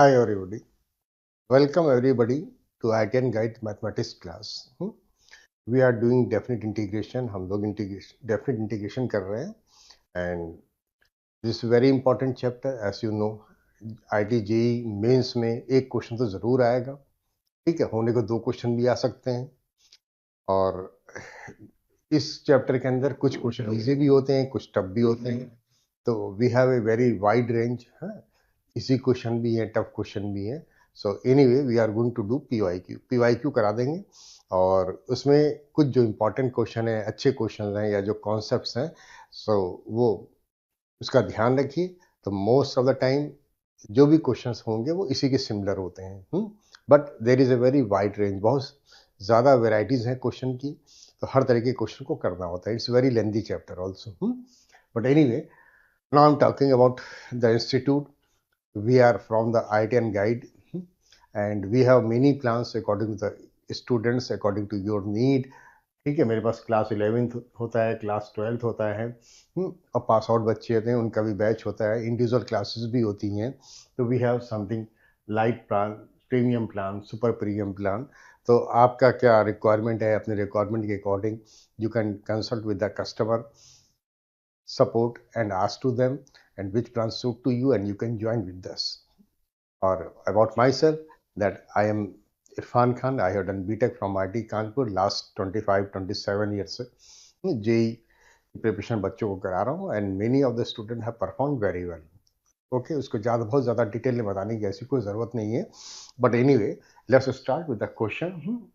Hi everybody. Welcome everybody to ITN Guide Mathematics class. We are doing definite integration. हम लोग definite integration कर रहे हैं and this is very important chapter as you know. IT JEE mains में एक question तो ज़रूर आएगा, ठीक है, होने को दो क्वेश्चन भी आ सकते हैं और इस चैप्टर के अंदर कुछ क्वेश्चन इजी भी होते हैं, कुछ टफ भी होते हैं, तो we have a very wide range. Easy question भी है, टफ क्वेश्चन भी है। So anyway we are going to do PYQ करा देंगे और उसमें कुछ जो इम्पोर्टेंट क्वेश्चन है, अच्छे क्वेश्चन हैं या जो कॉन्सेप्ट्स हैं, सो वो उसका ध्यान रखिए। तो मोस्ट ऑफ द टाइम जो भी क्वेश्चंस होंगे वो इसी के सिमिलर होते हैं, but there is a very wide range, बहुत ज़्यादा वेराइटीज़ हैं क्वेश्चन की, तो हर तरह के क्वेश्चन को करना होता है। It's very lengthy chapter also, but anyway now I am talking about the institute. We are from the IITN guide, and we have many plans according to the students, according to your need। ठीक है, मेरे पास class 11th होता है, class 12th होता है, और pass out बच्चे होते हैं, उनका भी बैच होता है, इंडिविजुअल क्लासेस भी होती हैं। तो we have something light plan, premium plan, super premium plan. तो आपका क्या रिक्वायरमेंट है, अपने रिक्वायरमेंट के according you can consult with the customer support and ask to them and which plan suit to you and you can join with us। Or about myself, that I am Irfan Khan. I have done BTech from IIT Kanpur last 25-27 years से JEE preparation बच्चों को करा रहा हूँ and many of the students have performed very well। Okay, उसको बहुत ज़्यादा detail में बताने की ऐसी कोई ज़रूरत नहीं है, but anyway let's start with the question.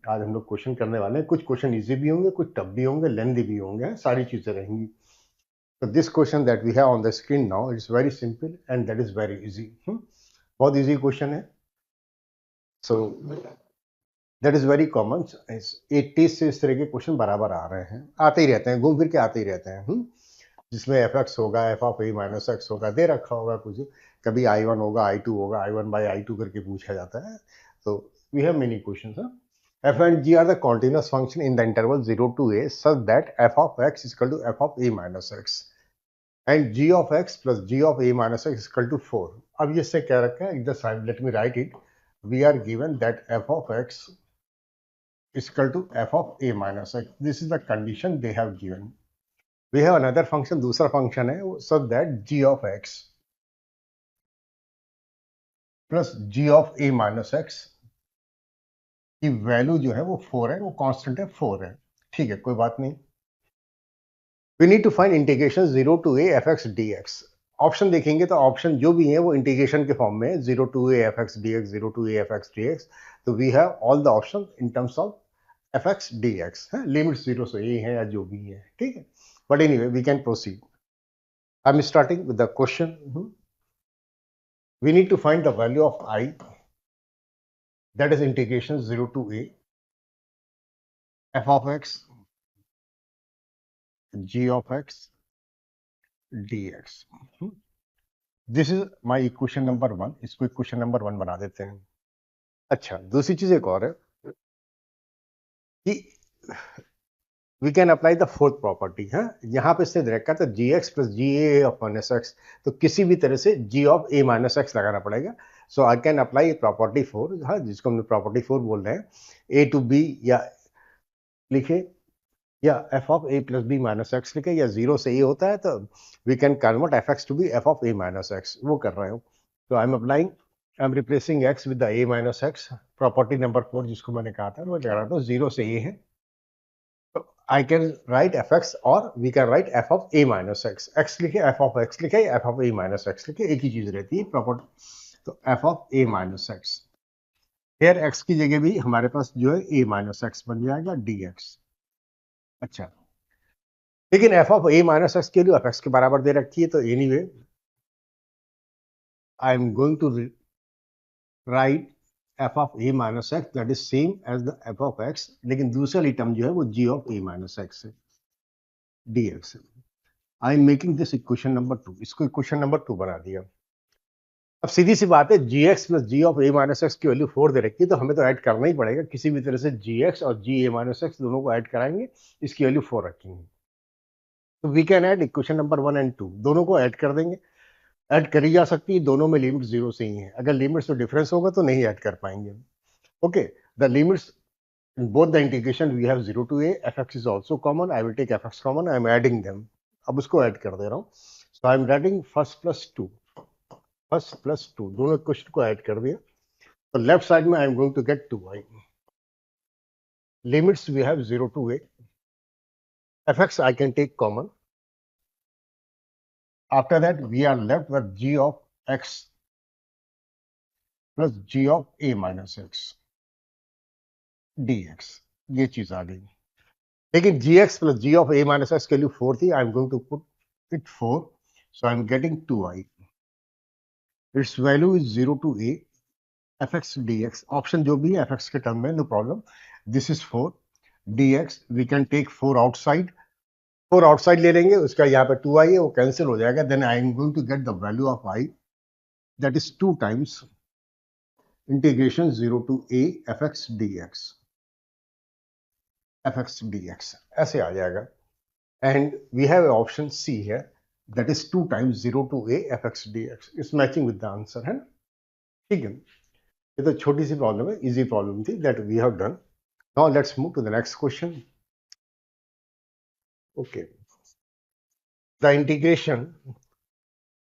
आज हम लोग क्वेश्चन करने वाले हैं, कुछ क्वेश्चन इजी भी होंगे, कुछ टफ भी होंगे, लेंदी भी होंगे, सारी चीज़ें रहेंगी। तो this question that we have on the screen now it's very simple and that is very easy. बहुत इजी क्वेश्चन है। So that is very common. 80 से इस तरह के क्वेश्चन बराबर आ रहे हैं, आते ही रहते हैं, घूम फिर के आते ही रहते हैं, जिसमें एफ एक्स होगा, F of a minus x होगा, दे रखा होगा कुछ, कभी I1 होगा, I2 होगा, I1 बाई I2 करके पूछा जाता है। तो we have many question. f and g are the continuous function in the interval 0 to a such that f of x is equal to f of a minus x and g of x plus g of a minus x is equal to 4। अब ये इससे क्या रखा है, just let me write it। we are given that f of x is equal to f of a minus x। this is the condition they have given। we have another function, दूसरा function है, so that g of x plus g of a minus x की value जो है वो 4 है, वो constant है, 4 है, ठीक है, कोई बात नहीं। We need to find integration 0 to a fx dx। Option देखेंगे तो ऑप्शन जो भी है वो इंटीग्रेशन के फॉर्म में है, 0 to a fx dx, 0 to a fx dx। तो we have all the option in terms of fx dx है, लिमिट 0 से a है या जो भी है, ठीक है, but anyway we can proceed. I am starting with the question. we need to find the value of I, that is integration 0 to a f of x g of x dx। This is my equation number 1। इसको equation number 1 बना देते हैं। अच्छा, दूसरी चीज एक और है कि we can apply the fourth property है। यहाँ पे इसने रखा था G x plus G a of minus x, तो किसी भी तरह से G of a minus x लगाना पड़ेगा। So I can apply property 4, हाँ, जिसको हमने प्रॉपर्टी 4 बोल रहे हैं, ए टू बी या लिखे या f of a plus b minus x लिखे, या 0 से ए होता है तो we can convert f x to b f of a minus x, वो कर रहे हो। तो I am applying, I am replacing x with the a minus x. Property number 4 जिसको मैंने कहा था वो कह रहा था 0 से ए है, I can write fx or we can write f of a minus x। x लिखे, f of x लिखे, f of a minus x लिखे, एक ही चीज रहती है प्रॉपर्टी। तो f of a minus x, here x की जगह भी हमारे पास जो है a minus x बन जाएगा dx। अच्छा, लेकिन f of a minus x के लिए fx के बराबर दे रखी है, तो anyway I am going to write f of a minus x that is same as the f of x, लेकिन दूसरी टर्म जो है वो g of a minus x है dx। I am making this equation number 2। इसको equation number 2 बना दिया। अब सीधी सी बात है, G x plus G of a minus x की वैल्यू 4 दे रखी है, तो हमें तो ऐड करना ही पड़ेगा किसी भी तरह से। जी एक्स और जी ए माइनस एक्स दोनों को ऐड कराएंगे, इसकी वैल्यू 4 रखेंगे। तो we can add equation number 1 and 2, दोनों को ऐड कर देंगे। ऐड करी जा सकती है, दोनों में लिमिट 0 से ही है। अगर लिमिट्स में डिफरेंस होगा तो नहीं ऐड कर पाएंगे। Okay, the limits in both the integration we have 0 to a, fx is also common. I will take fx common, I am adding them. अब उसको ऐड कर दे रहा हूँ. So I am adding first plus 2, दोनों question को add कर दिया. तो लेफ्ट साइड में I am going to get 2y. Limits we have 0 to a, fx I can take common. After that we are left with g of x plus g of a minus x dx. ये चीज आ गई. लेकिन gx plus g of a minus x के लिए 4 थी. I am going to put it 4. So I am getting 2y. Its value is 0 to a, fx dx. Option जो भी है fx के टर्म में, no problem. This is 4 dx. We can take 4 outside. 4 outside ले लेंगे, उसका यहाँ पे 2i है, वो कैंसिल हो जाएगा. Then I am going to get the value of I, that is 2 times integration 0 to a fx dx. fx dx ऐसे आ जाएगा. And we have an option C here, that is 2 times 0 to a fx dx. It's matching with the answer, है ना? ठीक है. ये तो छोटी सी प्रॉब्लम है, इजी प्रॉब्लम थी, that we have done. Now let's move to the next question. Okay, the integration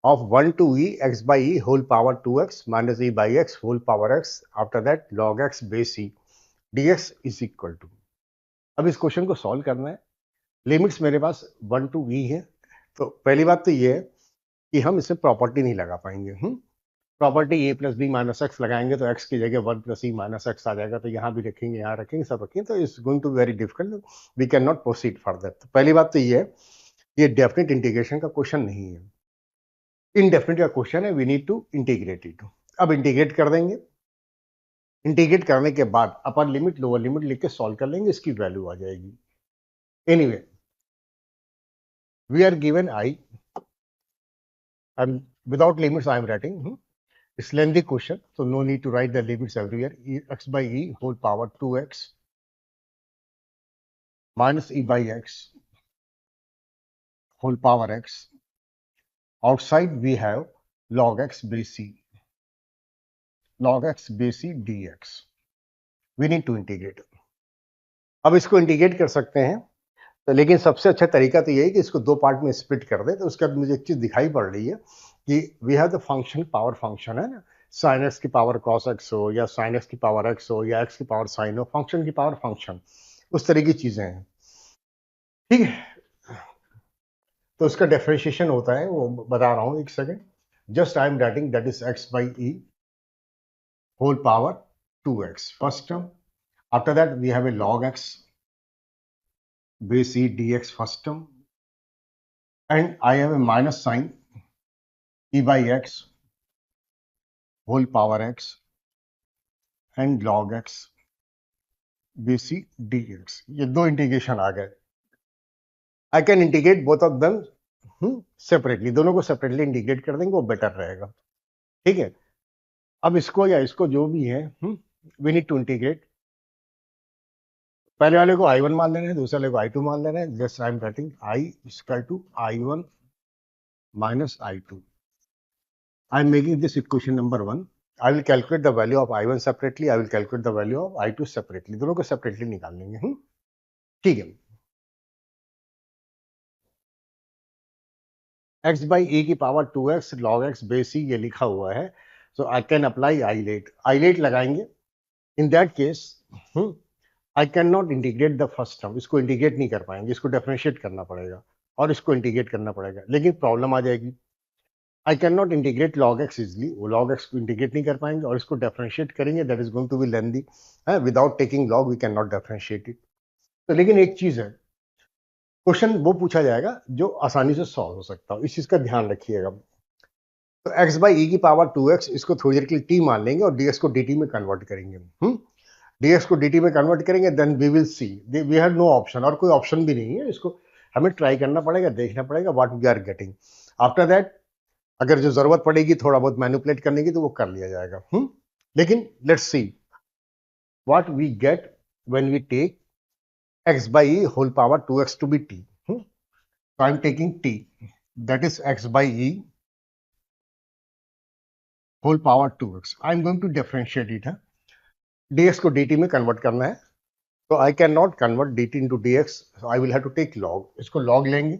of 1 to e x by e whole power 2x minus e by x whole power x, after that log x base e dx is equal to. अब इस question को solve करना है. Limits मेरे पास 1 to e है. तो पहली बात तो ये है कि हम इसमें प्रॉपर्टी नहीं लगा पाएंगे. प्रॉपर्टी ए प्लस बी माइनस एक्स लगाएंगे तो एक्स की जगह 1 प्लस ई माइनस एक्स आ जाएगा. तो यहाँ भी रखेंगे, यहाँ रखेंगे, सब रखेंगे, तो it's going to very difficult. We can not proceed further. तो पहली बात तो ये है, ये डेफिनेट इंटीग्रेशन का क्वेश्चन नहीं है, इनडेफिनेट का क्वेश्चन है. We need to integrate it. अब इंटीग्रेट कर देंगे. इंटीग्रेट करने के बाद अपर लिमिट लोअर लिमिट लिख के सॉल्व कर लेंगे, इसकी वैल्यू आ जाएगी. Anyway, we are given I, without limits I am writing. It's lengthy question, so no need to write the limits everywhere. X by e whole power 2x minus e by x whole power x. Outside we have log x base c. Log x base c dx. We need to integrate. अब इसको integrate कर सकते हैं, तो लेकिन सबसे अच्छा तरीका तो ये है कि इसको दो पार्ट में स्प्लिट कर दे. तो उसके बाद मुझे एक चीज दिखाई पड़ रही है कि we have the function power function, है ना. साइन एक्स की पावर कॉस एक्स हो, या साइन एक्स की पावर एक्स हो, या एक्स की पावर साइन हो, फंक्शन की पावर फंक्शन, उस तरह की चीजें हैं. ठीक है, तो उसका डिफरेंशिएशन होता है, वो बता रहा हूं, एक second. Just I am writing that is x by e whole power 2x first term. After that we have a log x base e dx first term, and I have a minus sign e by x whole power x and log x base e dx. ये दो integration आ गए. I can integrate both of them separately. दोनों को separately integrate कर देंगे, वो better रहेगा. ठीक है, अब इसको या इसको जो भी है, वी नीड टू इंटीग्रेट. पहले वाले को I1 मान लेना है, दूसरे वाले को I2 मान लेना है. Just I am writing I equal to I1 minus I2. I am making this equation number 1. I will calculate the value of I1 separately. I will calculate the value of I2 separately. दोनों को separately निकाल लेंगे. ठीक है. x by e की power 2x log x base e ये लिखा हुआ है. So I can apply isolate. isolate लगाएंगे. In that case, I cannot integrate the first term. इसको इंटीग्रेट नहीं कर पाएंगे, इसको डिफरेंशिएट करना पड़ेगा और इसको इंटीग्रेट करना पड़ेगा. लेकिन प्रॉब्लम आ जाएगी, I cannot integrate log x easily. वो log x को इंटीग्रेट नहीं कर पाएंगे और इसको डिफरेंशिएट करेंगे, that is going to be lengthy. Without taking log we cannot differentiate it. तो लेकिन एक चीज है, क्वेश्चन वो पूछा जाएगा जो आसानी से सॉल्व हो सकता हो, इस चीज का ध्यान रखिएगा. तो x by e की पावर 2x, इसको थोड़ी देर के लिए t मान लेंगे और dx को dt में कन्वर्ट करेंगे. dx को dt में कन्वर्ट करेंगे, then we will see. We have no option, और कोई ऑप्शन भी नहीं है. इसको हमें ट्राई करना पड़ेगा, देखना पड़ेगा what we are getting. After that अगर जो जरूरत पड़ेगी थोड़ा बहुत मैनिपुलेट करने की, तो वो कर लिया जाएगा. लेकिन let's see what we get when we take x by e whole power 2x to be t. So I am taking t, that is x by e whole power 2x. I am going to differentiate it है, dx को dt में convert करना है, तो I can not convert dt into dx, so I will have to take log. इसको log लेंगे.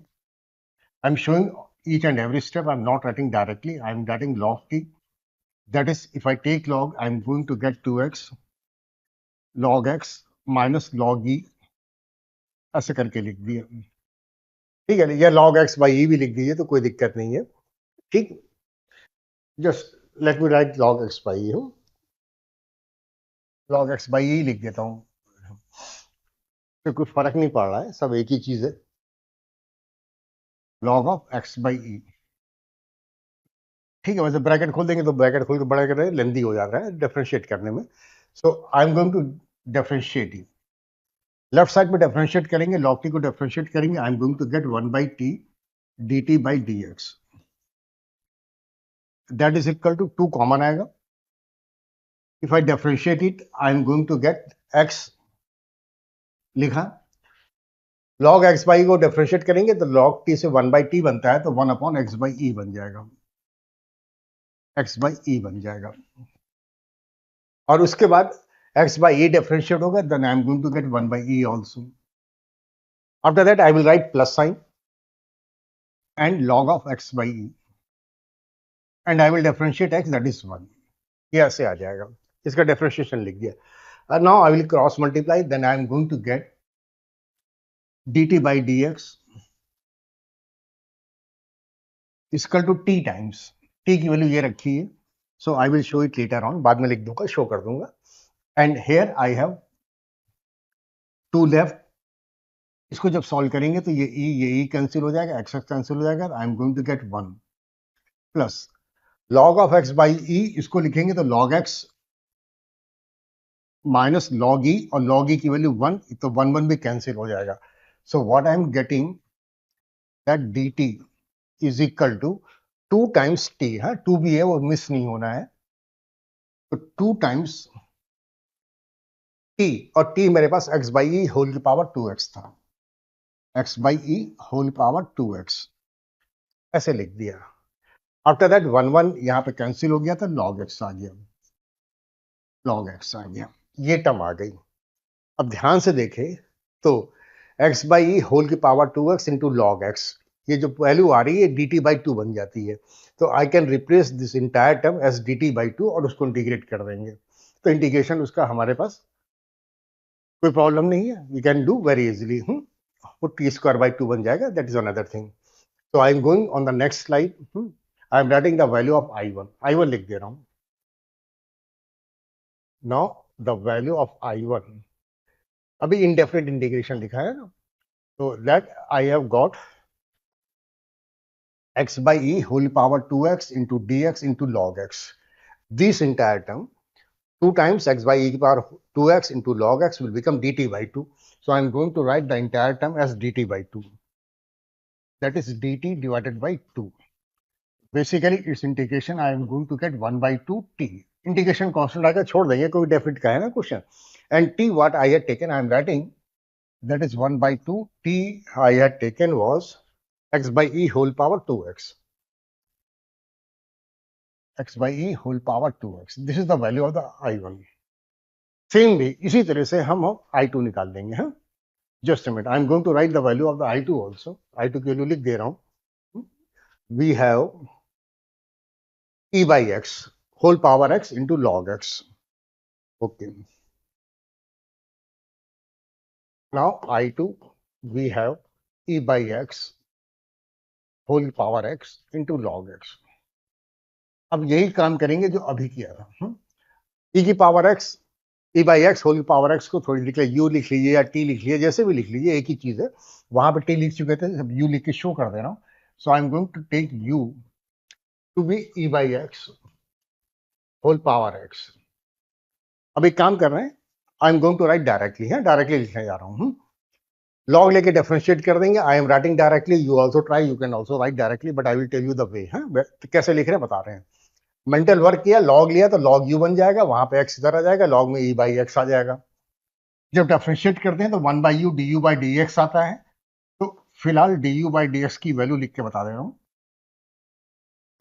I'm showing each and every step. I'm not writing directly. I'm writing log t. That is, if I take log, I'm going to get 2x log x minus log e, ऐसे करके लिख दिया. ठीक है, या log x by e भी लिख दीजिए तो कोई दिक्कत नहीं है. ठीक, just let me right log x by e. log x by e लिख देता हूँ, तो कोई फर्क नहीं पड़ रहा है, सब एक ही चीज है. log of x by e. ठीक है, वैसे ब्रैकेट खोल देंगे तो ब्रैकेट खोल के बड़ा कर रहे हैं, लेंदी हो जाता है डिफरेंशिएट करने में. So I am going to differentiate it. Left side में डिफरेंशिएट करेंगे, log t को डिफरेंशिएट करेंगे. I am going to get 1 by t dt by dx. That is equal to 2 common आएगा. If I differentiate it, I am going to get x लिखा. log x by को differentiate करेंगे तो log t से 1 by t बनता है, तो 1 upon x by e बन जाएगा. x by e बन जाएगा. और उसके बाद x by e डिफरेंशिएट होगा, then I am going to get 1 by e also. After that I will write plus sign and log of x by e, and I will differentiate x, that is 1. ये ऐसे आ जाएगा, इसका differentiation लिख दिया. And now I will cross multiply, then I am going to get dt by dx is equal to t times. t की value ये रखी है, so I will show it later on. बाद में लिख दूंगा, शो कर दूंगा. And here I have 2 left. इसको जब सॉल्व करेंगे तो ये e कैंसिल हो जाएगा, x कैंसिल हो जाएगा. I am going to get 1 plus log of x by e. इसको लिखेंगे तो log x minus log e, और log e की वैल्यू 1, तो 1 1 भी कैंसिल हो जाएगा. So what I am getting that dt is equal to 2 times t. हाँ, 2 भी है, वो मिस नहीं होना है. तो 2 टाइम्स t, और t मेरे पास x by e होल की पावर 2x था. x by e whole power 2x ऐसे लिख दिया. आफ्टर दैट 1 1 यहाँ पे कैंसिल हो गया था, log x आ गया, log x आ गया, ये टर्म आ गई. अब ध्यान से देखें तो x by e होल की power 2x into log x, ये जो वैल्यू आ रही है dt by 2 बन जाती है. तो I can replace this entire term as dt by 2 और उसको इंटीग्रेट कर देंगे. तो इंटीग्रेशन उसका हमारे पास कोई प्रॉब्लम नहीं है, we can do very easily. वो t स्क्वायर बाई 2 बन जाएगा, that is another thing. So I am going on the next slide. I am writing the value of I1. I1 लिख दे रहा हूं. Now the value of I1. अभी indefinite integration लिखा है ना, so that I have got x by e whole power 2x into dx into log x. This entire term 2 times x by e की power 2x into log x will become dt by 2. So I am going to write the entire term as dt by 2. That is dt divided by 2. Basically its integration I am going to get 1 by 2 t. Integration constant आकर छोड़ देंगे, कोई definite का है ना question. And t what I had taken, I am writing, that is 1 by 2 t I had taken was x by e whole power 2x. x by e whole power 2x. This is the value of the I1. Same way, इसी तरह से हम I2 निकाल देंगे. हाँ, just a minute, I am going to write the value of the I2 also. I2 की value लिख दे रहा हूं. We have e by x whole power x into log x. Okay. Now I2 we have e by x whole power x into log x. अब यही काम करेंगे जो अभी किया था. e की power x, e by x whole power x को थोड़ी लिख लीजिए, u लिख लीजिए या t लिख लीजिए, जैसे भी लिख लीजिए, एक ही चीज है. वहां पे t लिख चुके थे, अब u लिख के शो कर दे रहा हूं. So I am going to take u to be e by x whole power x. अब एक काम कर रहे हैं, I am going to write directly. है, डायरेक्टली लिखने जा रहा हूं. लॉग लेके डिफरेंशिएट कर देंगे. I am writing directly, you also try, you can also write directly, but I will tell you the way. तो कैसे लिख रहे हैं बता रहे हैं. मेंटल वर्क किया, लॉग लिया तो लॉग यू बन जाएगा, वहां पे एक्स इधर आ जाएगा, लॉग में ई बाई एक्स आ जाएगा. जब डिफरेंशिएट करते हैं तो 1 by U D you by D x आता है. तो फिलहाल D you by D x की वैल्यू लिख के बता दे रहा हूं.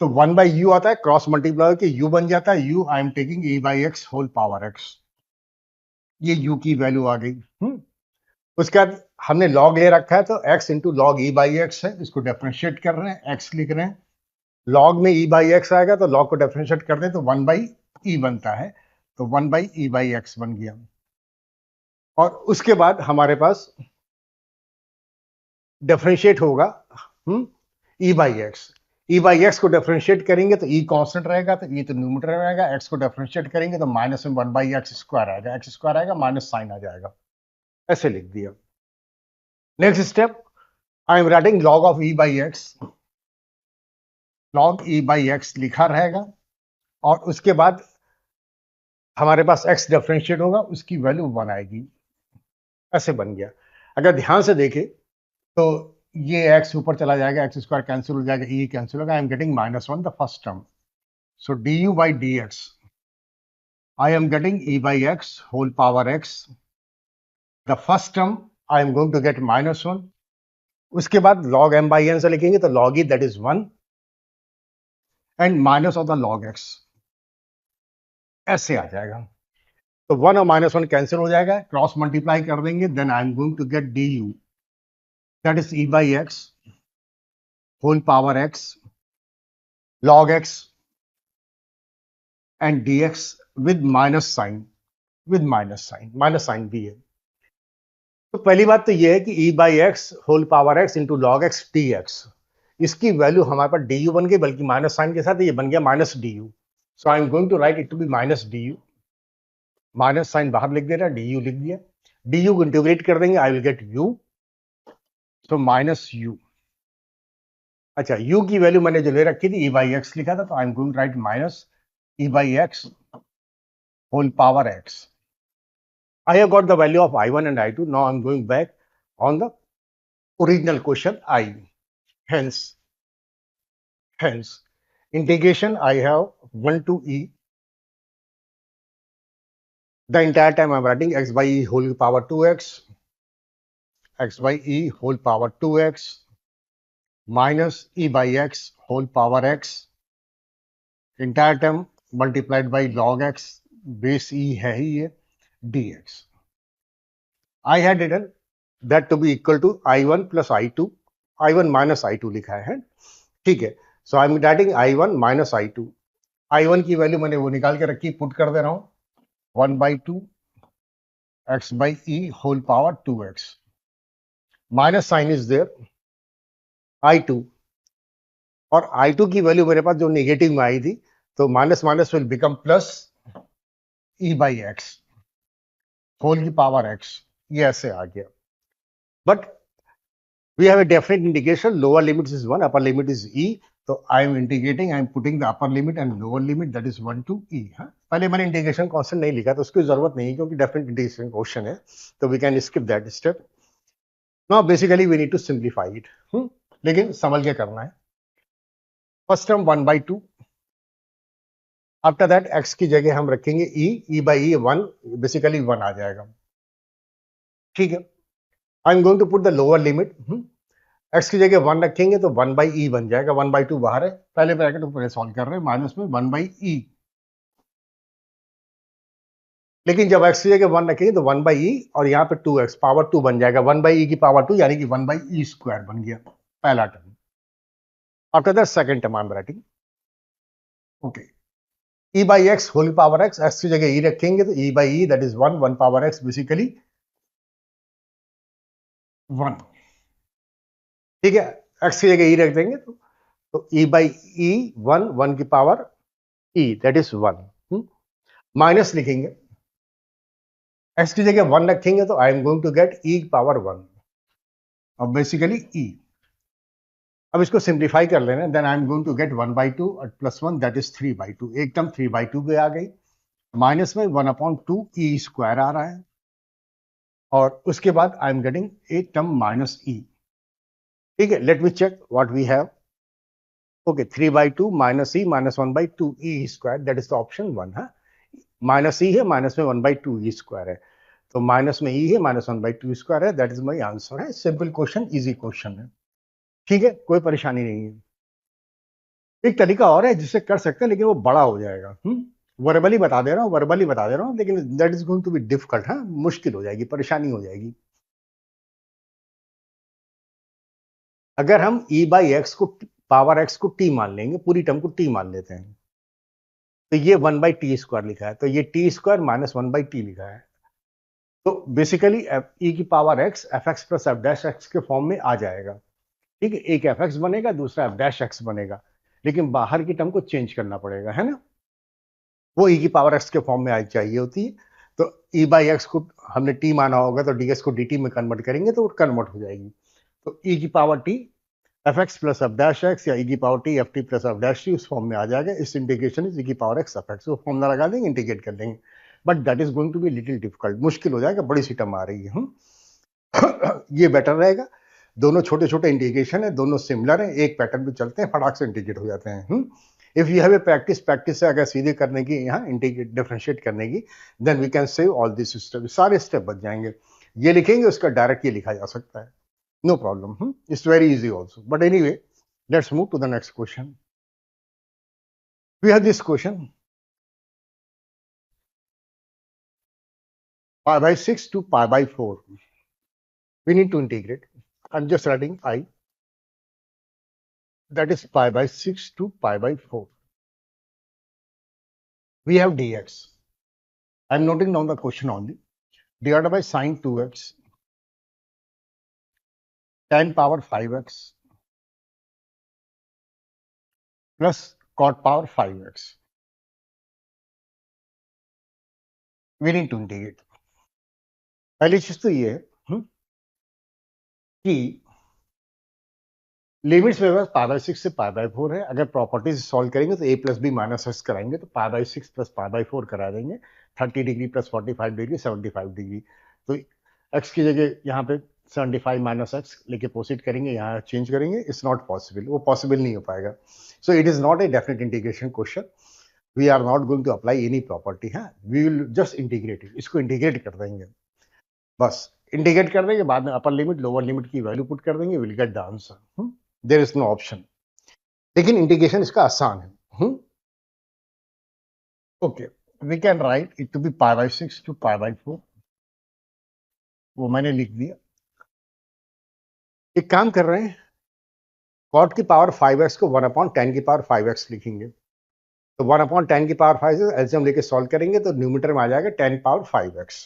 तो 1/u आता है, क्रॉस मल्टीप्लाई के u बन जाता है, u I am taking e/x whole power x, ये u की वैल्यू आ गई। उसके बाद हमने log ले रखा है तो x इंटू लॉग e/x है, इसको डिफरेंशिएट कर रहे हैं, x लिख रहे हैं, log में e/x आएगा तो log को डिफरेंशिएट कर दें तो 1/e बनता है, तो 1/e/x बन गया। और उसके बाद हमारे पास डिफरेंशिएट होगा e/x, e/x को डिफरेंशिएट करेंगे तो e कांस्टेंट रहेगा, तो e तो न्यूमरेटर रहेगा, x को डिफरेंशिएट करेंगे तो माइनस में 1/x स्क्वायर आएगा, x स्क्वायर आएगा, माइनस साइन आ जाएगा, ऐसे लिख दिया। Next step, I am writing log of e/x, log e/x लिखा रहेगा, और उसके बाद हमारे पास x डिफरेंशिएट होगा, उसकी वैल्यू 1 आएगी, ऐसे बन गया। अगर ध्यान से देखें तो ये x ऊपर चला जाएगा, x स्क्वायर कैंसिल हो जाएगा, e कैंसिल होगा, आई am getting -1 the first term, so du by dx I am getting e/x whole power x, the first term I am going to get -1, उसके बाद log m/n से लिखेंगे तो log e that is 1 and minus of the log x, ऐसे आ जाएगा। तो 1 और -1 कैंसिल हो जाएगा, क्रॉस मल्टीप्लाई कर देंगे, then I am going to get du that is e/x whole power x log x and dx with minus sign, minus sign भी है। तो पहली बात तो ये है कि e/x whole power x into log x dx, इसकी वैल्यू हमारे पास du बन गई, बल्कि माइनस साइन के साथ ये बन गया -du, so I am going to write it to be -du, minus sign बाहर लिख दे रहा है, du लिख दिया, du को इंटीग्रेट कर देंगे, I will get u, so -u। अच्छा, u की वैल्यू मैंने जो ले रखी थी e/x लिखा था, तो I am going to write -e/x whole power x. I have got the value of I1 and I2. Now I'm going back on the original question I. Hence, integration I have 1 to e. The entire time I'm writing x by e whole power 2x, x by e whole power 2x minus e by x whole power x, entire term multiplied by log x, base e है ही ये, dx. I had written that to be equal to I1 plus I2, I1 minus I2 लिखा है, ठीक है। So I am writing I1 minus I2, I1 की value मैंने वो निकाल के रखी, पुट कर दे रहा हूं 1/2 x by e whole power 2x, minus sign is there, I2, और I2 की वैल्यू मेरे पास जो नेगेटिव में आई थी, तो minus minus will become plus e/x whole की पावर x, ये ऐसे आ गया। But we have a definite integration, lower limit is 1, upper limit is e, तो I am integrating, I am putting the upper limit and lower limit, that is 1 to e। हाँ, पहले मैंने integration constant नहीं लिखा, तो उसकी जरूरत नहीं है क्योंकि डेफिनेट इंटीग्रेशन क्वेश्चन है, तो we can skip that step. Now basically we need to simplify it, लेकिन समझ के करना है। First term 1/2, after that x की जगह हम रखेंगे e by e 1, बेसिकली 1 आ जाएगा, ठीक है। I am going to put the lower limit, x की जगह 1 रखेंगे तो 1/e बन जाएगा, 1/2 बाहर है, पहले ब्रैकेट ऊपर सॉल्व कर रहे हैं, माइनस में 1/e, लेकिन जब x की जगह 1 रखेंगे तो 1/e और यहाँ पे 2x पावर 2 बन जाएगा, 1/e की पावर 2 यानी कि 1/e स्क्वायर बन गया पहला term. After that second term I am writing, okay, e/x whole power x, x की जगह e रखेंगे तो e/e that is 1 power x basically 1, ठीक है। x की जगह e रख देंगे तो e/e 1 की power e that is 1, minus लिखेंगे, x की जगह 1 रखेंगे तो I am going to get e power 1 और बेसिकली e। अब इसको सिंप्लीफाई कर लेना, then I am going to get 1/2 और प्लस 1 दैट इज 3/2, एक टर्म 3/2 पे आ गई, माइनस में 1/2 e स्क्वायर आ रहा है, और उसके बाद आई एम गेटिंग एक टर्म माइनस e, ठीक है। Let me check what we have, okay, 3/2 minus e minus 1/2 e square, that is the option 1 है, माइनस e है, माइनस में 1/2 e स्क्वायर है, तो माइनस में e है, माइनस 1/2 स्क्वायर है, दैट इज माई आंसर है। सिंपल क्वेश्चन, इजी क्वेश्चन है, ठीक है, कोई परेशानी नहीं है, एक तरीका और है जिससे कर सकते हैं, लेकिन वो बड़ा हो जाएगा। वर्बली बता दे रहा हूँ, वर्बली बता दे रहा हूँ, लेकिन that is going to be difficult. हाँ, मुश्किल हो जाएगी, परेशानी हो जाएगी। अगर हम e बाई एक्स को, पावर एक्स को t मान लेंगे, पूरी टर्म को t मान लेते हैं, तो ये 1/t² लिखा है, तो ये t² माइनस 1/t लिखा है। तो बेसिकली e की power x f x plus f dash x के फॉर्म में आ जाएगा। ठीक है, एक एफ एक्स बनेगा, दूसरा एफ डैश एक्स बनेगा, लेकिन बाहर की टर्म को चेंज करना पड़ेगा, है ना। वो e की पावर x के फॉर्म में आ चाहिए होती है। तो e बाई एक्स को हमने t माना होगा, तो ds को dt में कन्वर्ट करेंगे तो वो कन्वर्ट हो जाएगी। तो e की power t f x plus f dash x, या e की power t f t plus f dash t, उस फॉर्म में आ जाएगा। इस इंटीग्रेशन इज e की पावर x एफ एक्स, वो फॉर्मूला लगा देंगे, इंटीग्रेट कर देंगे। But that is going to be little difficult, मुश्किल हो जाएगा, बड़ी सी टर्म आ रही है। ये बेटर रहेगा। दोनों छोटे छोटे इंटीग्रेशन है, दोनों सिमिलर है, एक पैटर्न पे चलते हैं, फटाक से इंटीग्रेट हो जाते हैं। If you have a practice से अगर सीधे करने की, यहाँ इंटीग्रेट डिफरेंशिएट करने की, then we can save all this step, सारे स्टेप बच जाएंगे। ये लिखेंगे, उसका डायरेक्ट ये लिखा जा सकता है, no problem. It's very easy also. But anyway, let's move to the next question. We have this question, pi by 6 to pi by 4. We need to integrate. I'm just writing I. That is pi by 6 to pi by 4. We have dx. I'm noting down the question only. Divided by sine 2x, tan power 5x, plus cot power 5x. We need to integrate. पहली चीज तो ये है कि limits में बस पाई by 6 से pi by 4 है। अगर प्रॉपर्टीज सॉल्व करेंगे तो a plus b minus x कराएंगे, तो pi by 6 plus pi by 4 करा देंगे। 30 डिग्री प्लस 45 डिग्री 75 डिग्री। तो x की जगह यहाँ पे 75 माइनस एक्स लेके प्रोसीड करेंगे, यहाँ चेंज करेंगे। इट्स नॉट पॉसिबल, वो पॉसिबल नहीं हो पाएगा। So it is not a definite integration question. We are not going to apply any property है, we will just integrate it. इसको इंटीग्रेट कर देंगे, बस इंटीग्रेट कर देंगे, बाद में अपर लिमिट लोअर लिमिट की वैल्यू पुट कर देंगे, will get the answer. There is no option. लेकिन इंटीग्रेशन इसका आसान है। Okay, we can write it to be pi by 6 to pi by 4। वो मैंने लिख दिया। एक काम कर रहे हैं, कॉट की पावर 5x को 1/10 की पावर 5x लिखेंगे। तो 1/10 की पावर 5 एलसीएम लेके सॉल्व करेंगे तो न्यूमरेटर में आ जाएगा 10 पावर 5x।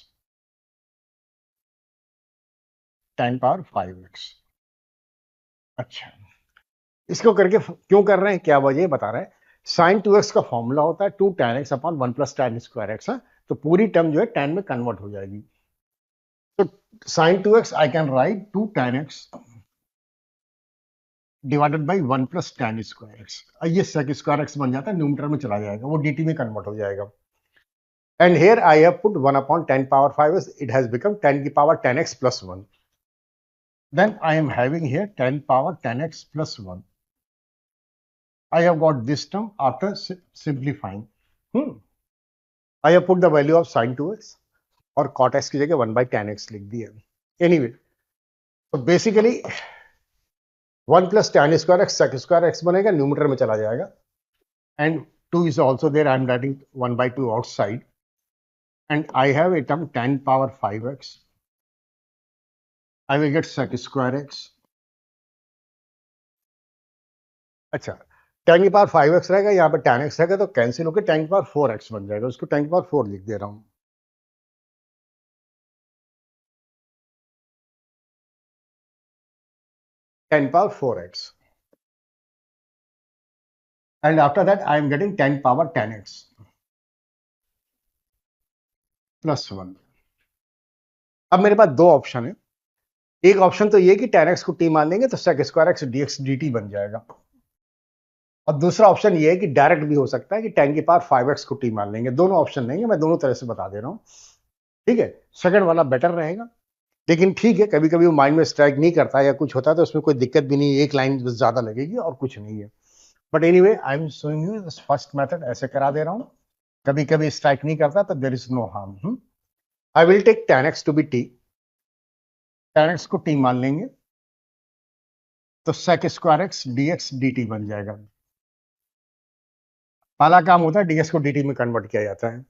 10 power 5x। अच्छा, इसको करके क्यों कर रहे हैं, क्या वजह बता रहे हैं। साइन 2x का फॉर्मूला होता है 2 tan x upon 1 plus tan square x. तो पूरी टर्म जो है tan में कन्वर्ट हो जाएगी। तो sine 2x I can write 2 tan x divided by 1 plus tan square x. ये सेक स्क्वायर एक्स बन जाता है, न्यूमरेटर में चला जाएगा, वो dt में कन्वर्ट हो जाएगा। And here I have put 1/10 power 5x, it has become 10 की power 10x plus 1। Then I am having here 10 power 10x plus 1। I have got this term after simplifying. I have put the value of sin 2x और cot x की जगह 1/tan x लिख दिया। Anyway, तो basically 1 plus tan square x sec square x बनेगा, numerator में चला जाएगा। And 2 is also there. I am writing 1/2 outside. And I have a term tan power 5x. I will get sec square x. अच्छा, tan की power 5x रहेगा, यहाँ पे tan x रहेगा, तो कैंसिल होकर tan की पावर 4x बन जाएगा। उसको tan की पावर 4 लिख दे रहा हूँ। tan power 4x. And after that, I am getting 10 power 10x plus 1. अब मेरे पास दो ऑप्शन है। एक ऑप्शन तो ये कि tan x को t मान लेंगे तो sec square x dx dt बन जाएगा। और दूसरा ऑप्शन ये है कि डायरेक्ट भी हो सकता है कि tan की पावर 5x को t मान लेंगे। दोनों ऑप्शन लेंगे, मैं दोनों तरह से बता दे रहा हूँ। ठीक है, सेकंड वाला बेटर रहेगा, लेकिन ठीक है, कभी कभी वो माइंड में स्ट्राइक नहीं करता या कुछ होता है तो उसमें कोई दिक्कत भी नहीं है, एक लाइन ज्यादा लगेगी और कुछ नहीं है। But anyway, I am showing you this first method, ऐसे करा दे रहा हूँ। कभी कभी स्ट्राइक नहीं करता तो there is no harm. I will take tan x to be t। tan x को t मान लेंगे तो sec square x dx dt बन जाएगा। पहला काम होता है डीएक्स को dt में कन्वर्ट किया जाता है.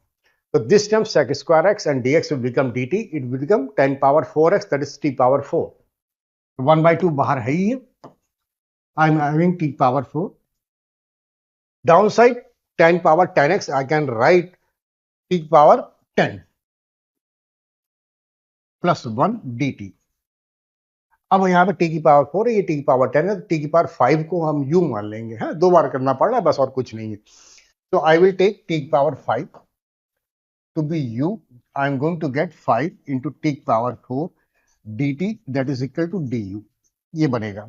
So this term sec square x and dx will become dt. It will become 10 power 4x, that is t power 4. 1 by 2 बाहर है ही है. I'm having t power 4. Downside 10 power 10x. I can write t power 10 plus 1 dt. अब यहाँ पे t की power 4 है, ये t की पावर 10 है, तो t की पावर 5 को हम u मान लेंगे. है, दो बार करना पड़ रहा है बस, और कुछ नहीं है. तो आई विल टेक t की power 5 to be u. I am going to get 5 into t की power 4 dt, that is equal to du. ये बनेगा.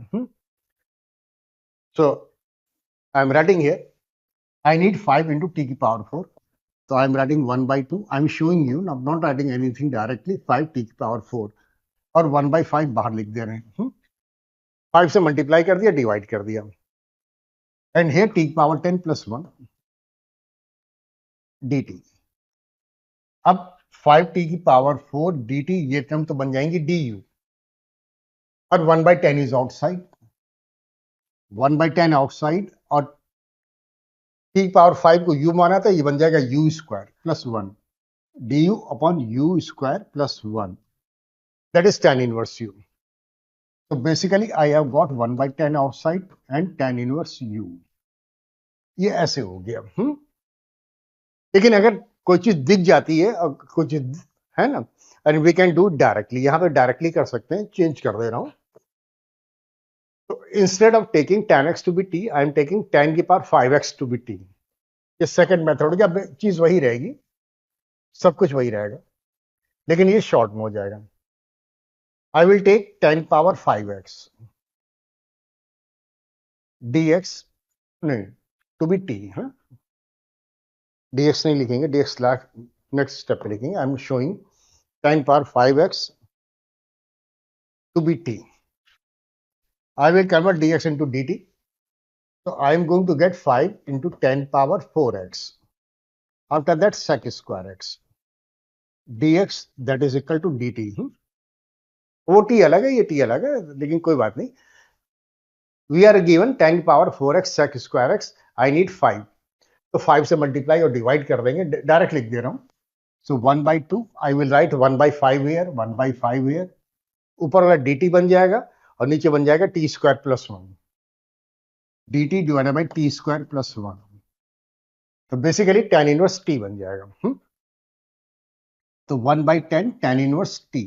So I am writing here, I need 5 into t की power 4. So I am writing 1 by 2. I am showing you, I'm not writing anything directly. 5 t की power 4 और 1 by 5 बाहर लिख दे रहे हैं. 5 से मल्टीप्लाई कर दिया, डिवाइड कर दिया. एंड here t की पावर 10 plus 1 dt. अब 5t की पावर 4 dt, ये टर्म तो बन जाएंगी du. और 1 by 10 is outside. 1 by 10 outside, और t की पावर 5 को u माना था, ये बन जाएगा u square plus 1 du upon u square plus 1, that is tan inverse u. So basically I have got 1 by 10 outside and tan inverse u. ये ऐसे हो गया. लेकिन अगर कोई चीज दिख जाती है और कोई चीज है ना, and we can do directly. यहां पे डायरेक्टली कर सकते हैं, चेंज कर दे रहा हूं. तो instead of taking tan x to be t, I am taking tan की power 5x to be t. ये सेकंड मेथड क्या, चीज वही रहेगी, सब कुछ वही रहेगा, लेकिन ये शॉर्ट में हो जाएगा. I will take 10 power 5x dx, नहीं, to be t. dx नहीं लिखेंगे, dx नेक्स्ट स्टेप पे लिखेंगे. आई am showing 10 power 5x to be t. I will convert dx into dt. So I am going to get 5 into 10 power 4x. After that sec square x dx, that is equal to dt. वो t अलग है, ये t अलग है, लेकिन कोई बात नहीं. We are given 10 power 4x sec square x. I need 5. तो 5 से मल्टीप्लाई और डिवाइड कर देंगे, डायरेक्ट लिख दे रहा हूं. सो 1 by 2, I will write 1 by 5 here, 1 by 5 here. ऊपर वाला dt बन जाएगा और नीचे बन जाएगा t square plus 1 dt divided by t square plus 1. तो बेसिकली tan इनवर्स t बन जाएगा. तो 1 by 10 tan inverse t,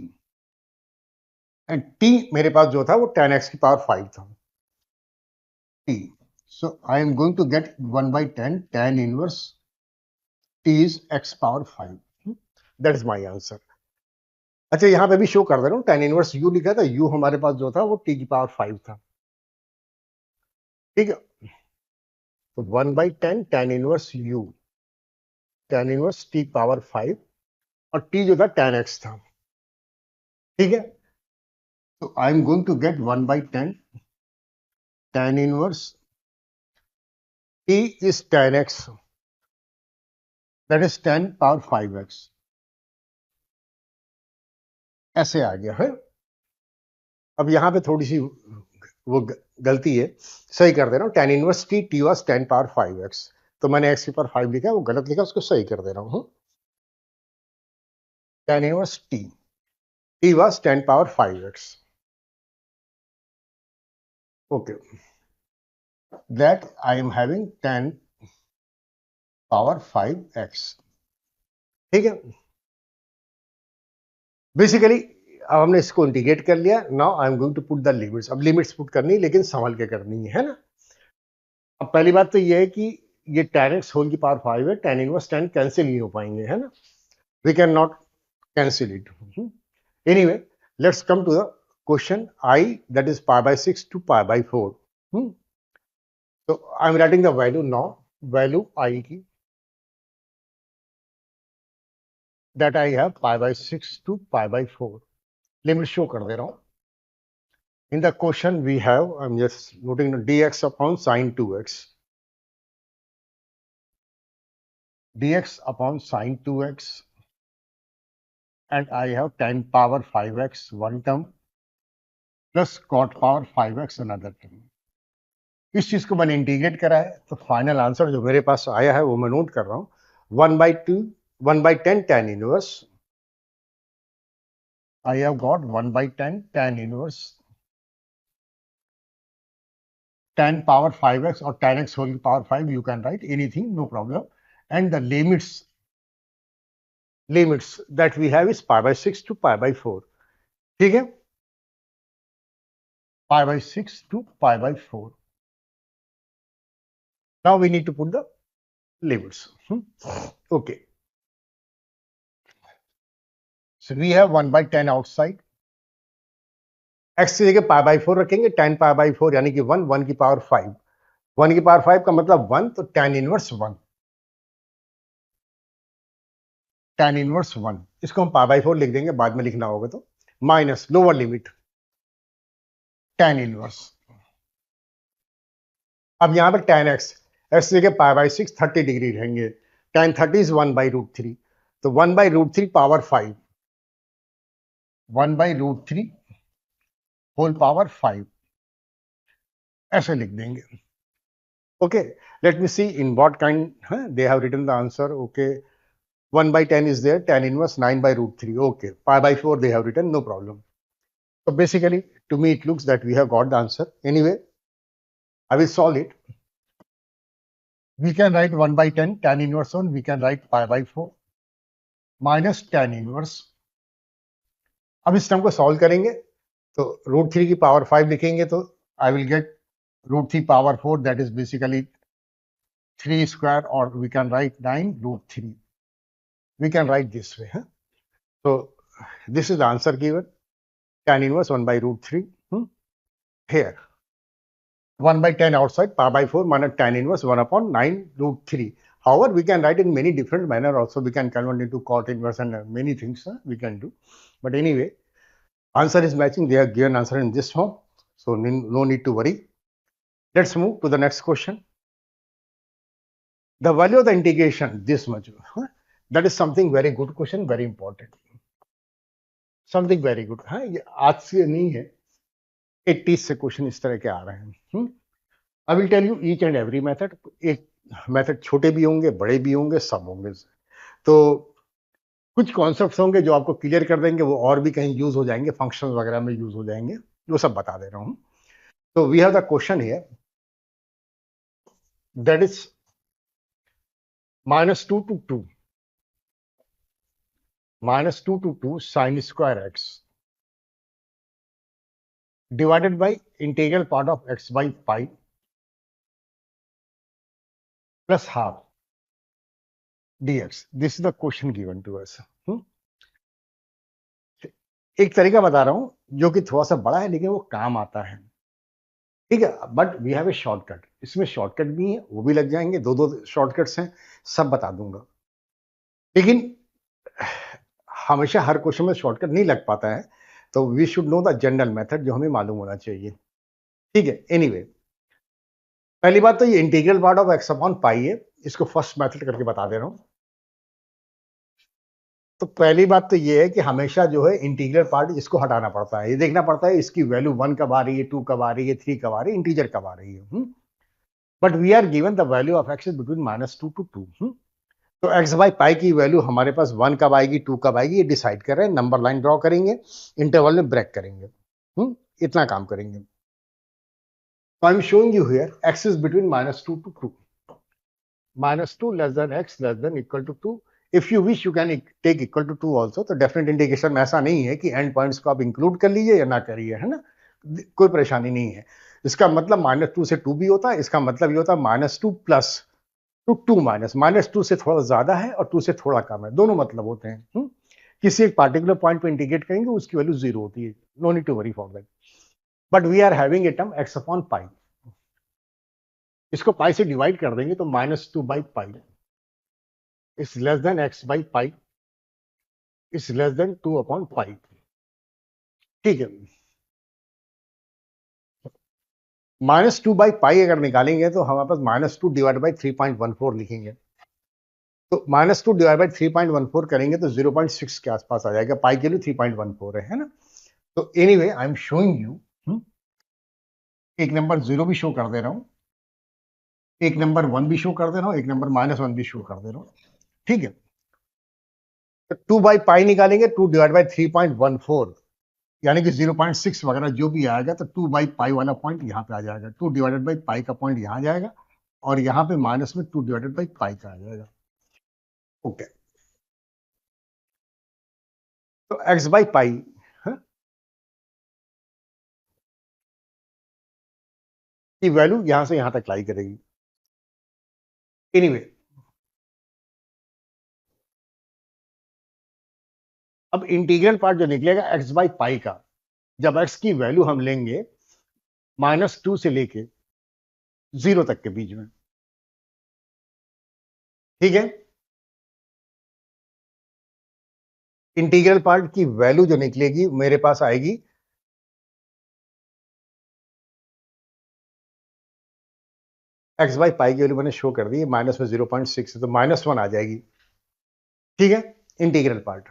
and t मेरे पास जो था वो tan x की पावर 5 था. t, so I am going to get 1 by 10 tan inverse t is x power 5. That is my answer. अच्छा, यहां पे भी शो कर दे रहा हूं, tan इनवर्स u लिखा था, u हमारे पास जो था वो t की पावर 5 था. ठीक है, तो 1 by 10 tan inverse u, tan inverse t power 5, और t जो था tan x था. ठीक है, तो I am going to get 1 by 10 tan inverse t is tan x, that is 10 power 5x. ऐसे आ गया है. अब यहां पे थोड़ी सी वो गलती है, सही कर दे रहा हूं. tan inverse t was 10 power 5x, तो मैंने x की पावर 5 लिखा, वो गलत लिखा, उसको सही कर दे रहा हूं. tan inverse t was 10 power 5x. Okay, that I am having 10 power 5x. ठीक है, बेसिकली अब हमने इसको इंटीग्रेट कर लिया. Now I am going to put the limits. अब लिमिट्स पुट करनी है, लेकिन संभल के करनी है ना. अब पहली बात तो ये है कि ये tan x होल की पावर 5 है, tan इनवर्स tan कैंसिल नहीं हो पाएंगे, है ना. We can not cancel it. Anyway, let's come to the question I, that is pi by 6 to pi by 4. So I am writing the value now. Value I की, that I have pi by 6 to pi by 4. Limit show कर दे रहा हूं. In the question we have, I'm just noting dx upon sin 2x, dx upon sin 2x, and I have 10 power 5x one term plus cot power 5x another term. इस चीज को मैंने integrate करा है, तो फाइनल आंसर जो मेरे पास आया है वो मैं नोट कर रहा हूं, 1/10 tan inverse, I have got 1/10 tan inverse tan power 5x or tan x whole power 5, you can write anything, no problem. And the limits that we have is pi by 6 to pi by 4. ठीक है, pi by 6 to pi by 4. Now we need to put the limits. Okay. So we have 1/10 outside. x की जगह pi by 4 रखेंगे, tan pi by 4 यानी कि 1 की power 5. 1 की power 5 का मतलब 1, तो tan इनवर्स 1. tan इनवर्स 1, इसको हम pi by 4 लिख देंगे, बाद में लिखना होगा तो, minus lower limit tan inverse. अब यहां पर tan x की जगह pi by 6 30 डिग्री रहेंगे, tan 30 इज 1/√3, तो 1/√3 पावर 5, 1/√3 होल पावर 5, ऐसे लिख देंगे. Okay, let me see in what kind they have written the answer. Okay, 1/10 is there, tan inverse 9/√3. Okay, pi by 4 they have written, no problem. So basically, to me it looks that we have got the answer. Anyway, I will solve it. We can write 1/10 tan inverse 1. We can write pi by 4 minus tan inverse. अब इस term को solve करेंगे तो √3 की power 5 लिखेंगे तो I will get √3 power 4, that is basically 3 square, or we can write 9√3. We can write this way. So this is the answer given. Tan inverse 1/√3. Here 1/10 outside, pi by 4 minus tan inverse 1/9√3. However, we can write in many different manner also. We can convert into cot inverse and many things we can do. But anyway, answer is matching. They have given answer in this form, so no need to worry. Let's move to the next question. The value of the integration, this much. That is something very good question, very important. Something very good. ये आज से नहीं है, 80 से question इस तरह के आ रहे हैं. I will tell you each and every method. एक मेथड छोटे भी होंगे, बड़े भी होंगे, सब होंगे. तो कुछ कॉन्सेप्ट्स होंगे जो आपको क्लियर कर देंगे, वो और भी कहीं यूज हो जाएंगे, फंक्शन वगैरह में यूज हो जाएंगे, वो सब बता दे रहा हूं. तो we have the question here, that is -2 to 2 -2 to 2 sin square x divided by integral part of x by pi plus half dx. This is the question given to us. एक तरीका बता रहा हूं जो कि थोड़ा सा बड़ा है लेकिन वो काम आता है. ठीक है, but we have a shortcut. इसमें शॉर्टकट भी है, वो भी लग जाएंगे. दो शॉर्टकट्स हैं, सब बता दूंगा. लेकिन हमेशा हर क्वेश्चन में शॉर्टकट नहीं लग पाता है, तो we should know the general method जो हमें मालूम होना चाहिए. ठीक है. एनीवे, पहली बात तो ये integral part of x upon पाई है, इसको फर्स्ट मेथड करके बता दे रहा हूं. तो पहली बात तो ये है कि हमेशा जो है इंटीग्रल पार्ट इसको हटाना पड़ता है. ये देखना पड़ता है इसकी वैल्यू 1 कब आ रही है, 2 कब आ रही है, 3 कब आ रही है, इंटीजर कब आ रही है. But we are given the value of x is between -2 to 2. तो x बाई पाई की वैल्यू हमारे पास 1 कब आएगी, 2 कब आएगी, ये डिसाइड कर रहे हैं. नंबर लाइन ड्रॉ करेंगे, इंटरवल में ब्रेक करेंगे. इतना काम करेंगे. So I'm showing you here x is between -2 to 2. -2 less than x less than equal to 2. If you wish, you can take equal to 2 also. तो डेफिनेट इंटीग्रेशन में ऐसा नहीं है कि एंड पॉइंट्स को आप इंक्लूड कर लीजिए या ना करिए, है ना, कोई परेशानी नहीं है. इसका मतलब -2 से 2 भी होता है. इसका मतलब ये होता है -2 प्लस टू 2 माइनस. -2 से थोड़ा ज्यादा है और 2 से थोड़ा कम है, दोनों मतलब होते हैं. किसी एक पार्टिकुलर पॉइंट पे इंटीग्रेट करेंगे, उसकी वैल्यू 0 होती है. No need to worry for that. But we are having a term x upon pi. इसको पाई से डिवाइड कर देंगे तो -2 by pi is less than x by pi is less than 2 upon pi. ठीक है. -2 by पाई अगर निकालेंगे तो हमारे पास -2 डिवाइड बाई 3.14 लिखेंगे. तो -2 डिवाइड बाई 3.14 करेंगे तो 0.6 के आसपास आ जाएगा. पाई के लिए 3.14 है ना. तो anyway I am showing you, एक नंबर 0 भी शो कर दे रहा हूं. एक नंबर 1 भी शो कर दे रहा हूं, एक नंबर -1 भी शो कर दे रहा हूं, ठीक है। तो 2/पाई निकालेंगे, 2/3.14 यानी कि 0.6 वगैरह जो भी आएगा, तो 2/पाई वाला पॉइंट यहाँ पे आ जाएगा, 2/पाई का पॉइंट यहाँ जाएगा और यहाँ पे माइनस में 2/पाई का आ जाएगा। ओके, तो x/पाई की वैल्यू यहां से यहां तक लाई करेगी। एनीवे, अब इंटीग्रल पार्ट जो निकलेगा x/पाई का, जब x की वैल्यू हम लेंगे -2 से लेके 0 तक के बीच में, ठीक है। इंटीग्रल पार्ट की वैल्यू जो निकलेगी मेरे पास आएगी x/पाई की वैल्यू मैंने शो कर दी है, माइनस में 0.6 है तो -1 आ जाएगी, ठीक है। इंटीग्रल पार्ट,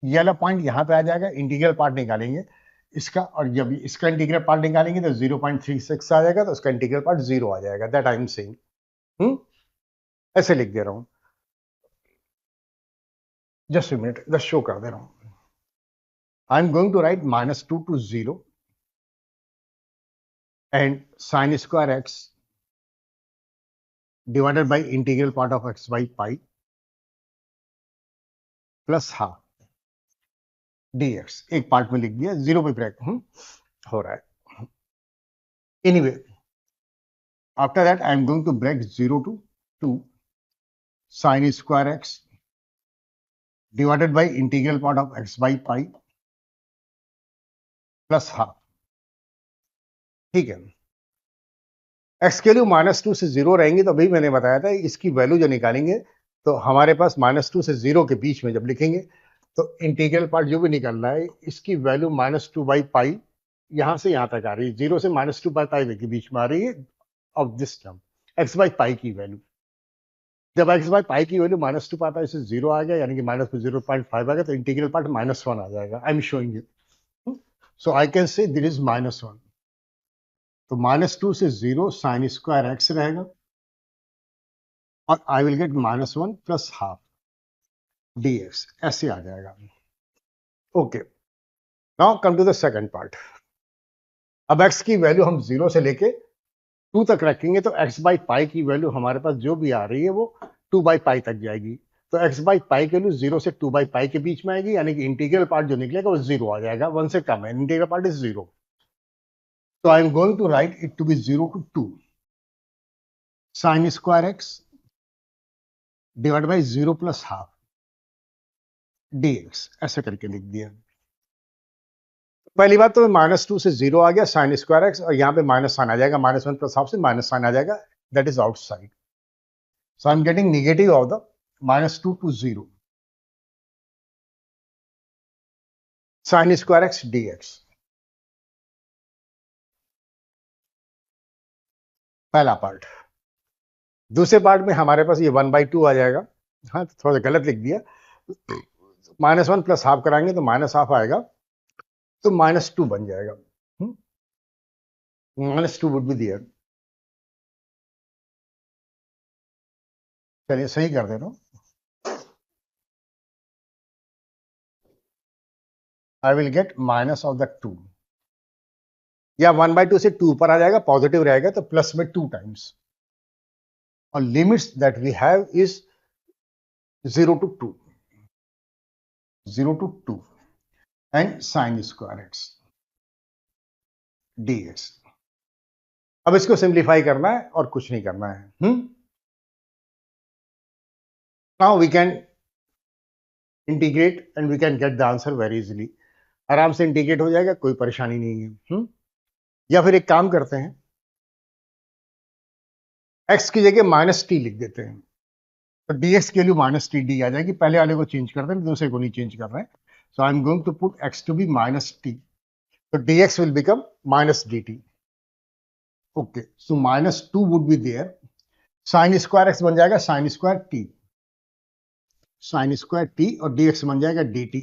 ये वाला पॉइंट यहां पे आ जाएगा, इंटीग्रल पार्ट निकालेंगे इसका, और जब इसका इंटीग्रल पार्ट निकालेंगे तो 0.36 आ जाएगा, तो उसका इंटीग्रल पार्ट 0 आ जाएगा, दैट आई एम सेइंग। ऐसे लिख दे रहा हूं, जस्ट मिनट, जस्ट शो कर दे रहा हूं। I am going to write -2 to 0 and sin square x divided by integral part of x/pi plus half dx। एक पार्ट में लिख दिया, 0 पे ब्रेक हो रहा है। Anyway, after that I am going to break 0 to 2 sin square x divided by integral part of x/pi plus half, ठीक है। x के लिए -2 से 0 रहेंगे, तो अभी मैंने बताया था इसकी वैल्यू जो निकालेंगे, तो हमारे पास -2 से 0 के बीच में जब लिखेंगे तो इंटीग्रल पार्ट जो भी निकल रहा है इसकी वैल्यू -2/पाई यहां से यहां तक आ रही है, 0 से -2/पाई के बीच में आ रही है ऑफ दिस टर्म, x/पाई की वैल्यू। जब x/पाई की वैल्यू -2/पाई से 0 आ गया, यानी कि माइनस में 0.5 आ गया, तो इंटीग्रल पार्ट -1 आ जाएगा। I am showing you, so I can से दिस इज -1। तो -2 से 0 साइन स्क्वायर एक्स रहेगा और I will get -1 plus half dx, ऐसे आ जाएगा। Okay, now come to the second part. अब x की वैल्यू हम 0 से लेके 2 तक रखेंगे, तो x/पाई की वैल्यू हमारे पास जो भी आ रही है वो 2/पाई तक जाएगी। तो x/पाई की वैल्यू 0 से 2/पाई के बीच में आएगी, यानी कि इंटीग्रल पार्ट जो निकलेगा वो 0 आ जाएगा, 1 से कम है, इंटीग्रल पार्ट इज 0। तो I am going to write it to be 0 to 2 sine square x divide by 0 plus half dx, ऐसे करके लिख दिया। पहली बात तो -2 से 0 आ गया साइन स्क्वायर एक्स, और यहाँ पे माइनस साइन आ जाएगा, -1 प्लस हाफ से माइनस साइन आ जाएगा, that is outside. So I am getting negative of the -2 to 0 sine square x dx, पहला पार्ट। दूसरे पार्ट में हमारे पास ये 1/2 आ जाएगा, हाँ तो थोड़ा सा गलत लिख दिया, -1 प्लस हाफ कराएंगे तो माइनस हाफ आएगा, तो -2 बन जाएगा, -2 वुड बी देयर। चलिए सही कर दे रहा हूं, आई will get minus of the 2, या 1/2 से 2 ऊपर आ जाएगा, पॉजिटिव रहेगा तो प्लस में 2 टाइम्स, और limits that we have is 0 to 2, 0 to 2 and sine square x dx। अब इसको सिंप्लीफाई करना है और कुछ नहीं करना है। Now we can integrate and we can get the answer very easily, आराम से इंटीग्रेट हो जाएगा, कोई परेशानी नहीं है। या फिर एक काम करते हैं, x की जगह -t लिख देते हैं, तो dx की वैल्यू -t आ जाएगी। पहले वाले को चेंज कर दें, दूसरे को नहीं चेंज कर रहे हैं। So I am going to put x to be -t, तो dx will become -dt। Okay, so -2 would be there, sine square x बन जाएगा sine square t, sine square t, और dx बन जाएगा dt,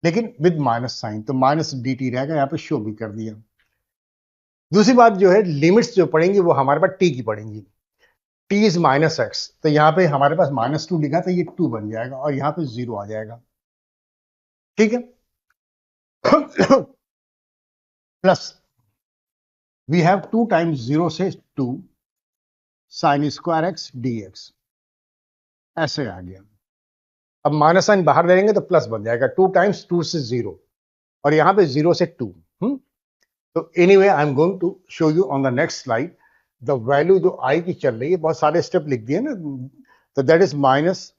लेकिन विद माइनस साइन, तो -dt रहेगा, यहाँ पे शो भी कर दिया। दूसरी बात जो है, लिमिट्स जो पड़ेंगी वो हमारे पास टी की पड़ेंगी। टी इज माइनस एक्स, तो यहाँ पे हमारे पास -2 लिखा था, ये 2 बन जाएगा और यहाँ पे 0 आ जाएगा। ठीक है। प्लस वी हैव 2 टाइम्स 0 से 2 sine square x d x, ऐसे आ गया। अब माइनस साइन बाहर ले लेंगे तो प्लस बन जाएगा, 2 टाइम्स 2 से 0, और यहाँ पे 0 से 2। तो anyway I am going to show you on the next slide the value जो आई की चल रही है। बहुत सारे स्टेप लिख दिए ना, तो दैट इज माइनस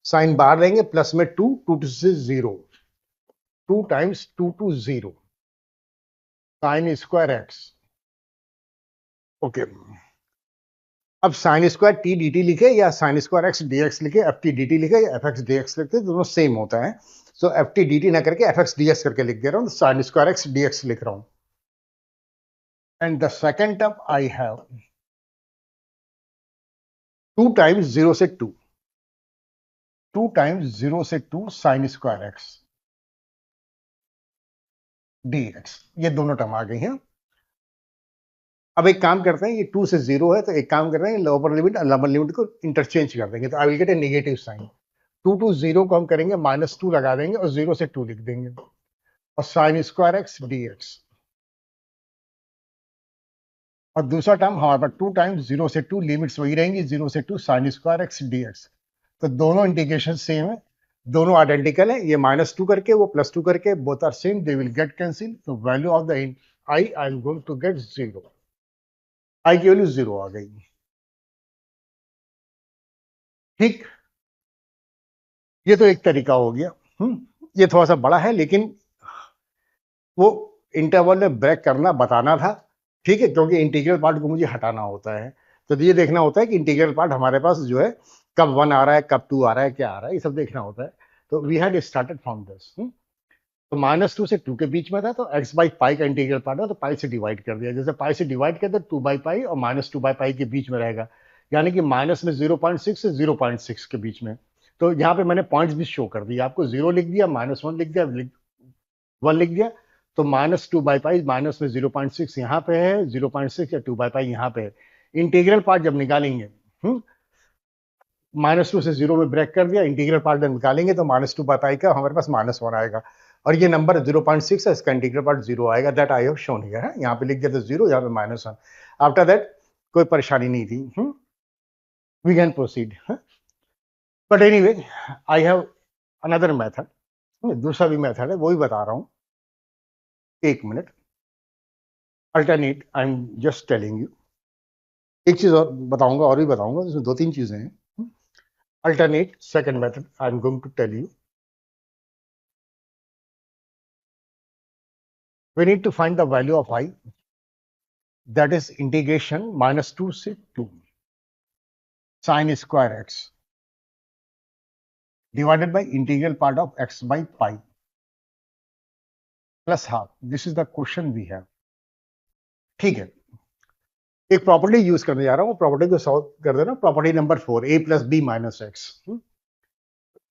साइन बाहर लेंगे, प्लस में 2, 2 से 0, 2 times 2 to 0 sine square x. Okay, अब sine square t d t लिखे या sine square x d x लिखे, एफ टी डी टी लिखे या एफ एक्स डी एक्स लिखते, दोनों सेम होता है। सो एफ टी डी टी ना करके एफ एक्स डी एक्स करके लिख दे रहा हूं, sign square x d x लिख रहा हूं। And the second term I have 2 times 0 से 2, 2 टाइम्स 0 से 2 sine square x d x, ये दोनों टर्म आ गई हैं। अब एक काम करते हैं, ये 2 से 0 है, तो एक काम कर रहे हैं, लोअर लिमिट और लोअर लिमिट को इंटरचेंज कर देंगे, तो I will get a negative sign. 2 to 0 को हम करेंगे -2 लगा देंगे और 0 से 2 लिख देंगे, और sign square x d x. और दूसरा टर्म हमारे पास 2 टाइम्स 0 से 2, लिमिट्स वही रहेंगी, 0 से 2 sine square x d x. तो दोनों इंटीग्रेशन सेम है, दोनों आइडेंटिकल है, ये -2 करके वो +2 करके, both are same, they will get cancel. तो value of the I am going to get 0, I की वैल्यू 0 आ गई। ठीक, ये तो एक तरीका हो गया। ये थोड़ा सा बड़ा है, लेकिन वो इंटरवल में ब्रेक करना बताना था। ठीक है, क्योंकि इंटीग्रल पार्ट को मुझे हटाना होता है, तो ये देखना होता है कि इंटीग्रल पार्ट हमारे पास जो है कब 1 आ रहा है, कब 2 आ रहा है, क्या आ रहा है, ये सब देखना होता है। तो we had started from this. तो -2 से 2 के बीच में था, तो x बाई पाई का इंटीग्रल पार्ट है, तो पाई से डिवाइड कर दिया। जैसे पाई से डिवाइड करते 2 बाई पाई और -2 बाई पाई के बीच में रहेगा, यानी कि माइनस में 0.6 से 0.6 के बीच में। तो यहाँ पे मैंने पॉइंट्स भी शो कर दिया आपको, 0 लिख दिया, -1 लिख दिया, 1 लिख दिया। तो -2 बाई पाई, माइनस में 0.6 यहाँ पे है, 0.6 या 2 बाई पाई यहाँ पे है। इंटीग्रल पार्ट जब निकालेंगे, -2 से 0 में ब्रेक कर दिया, इंटीग्रल पार्ट जब निकालेंगे तो -2 बाई पाई का हमारे पास -1 आएगा, और ये नंबर 0.6 है, इसका इंटीग्रल पार्ट 0 आएगा। That I have shown here है, यहाँ पे लिख दिया तो 0, यहाँ पे -1। आफ्टर दैट कोई परेशानी नहीं थी, we can proceed. But anyway I have another method, दूसरा भी मेथड है, वो भी बता रहा हूँ। एक minute, alternate, I am just telling you. एक चीज और बताऊंगा, और भी बताऊंगा, इसमें 2-3 चीजें हैं। Alternate second method I am going to tell you. We need to find the value of I, that is integration -2 से 2 sin square x divided by integral part of x by pi plus half. This is the question we have. ठीक है, एक property use करने जा रहा हूं, property को solve कर देना। Property number 4, a plus b minus x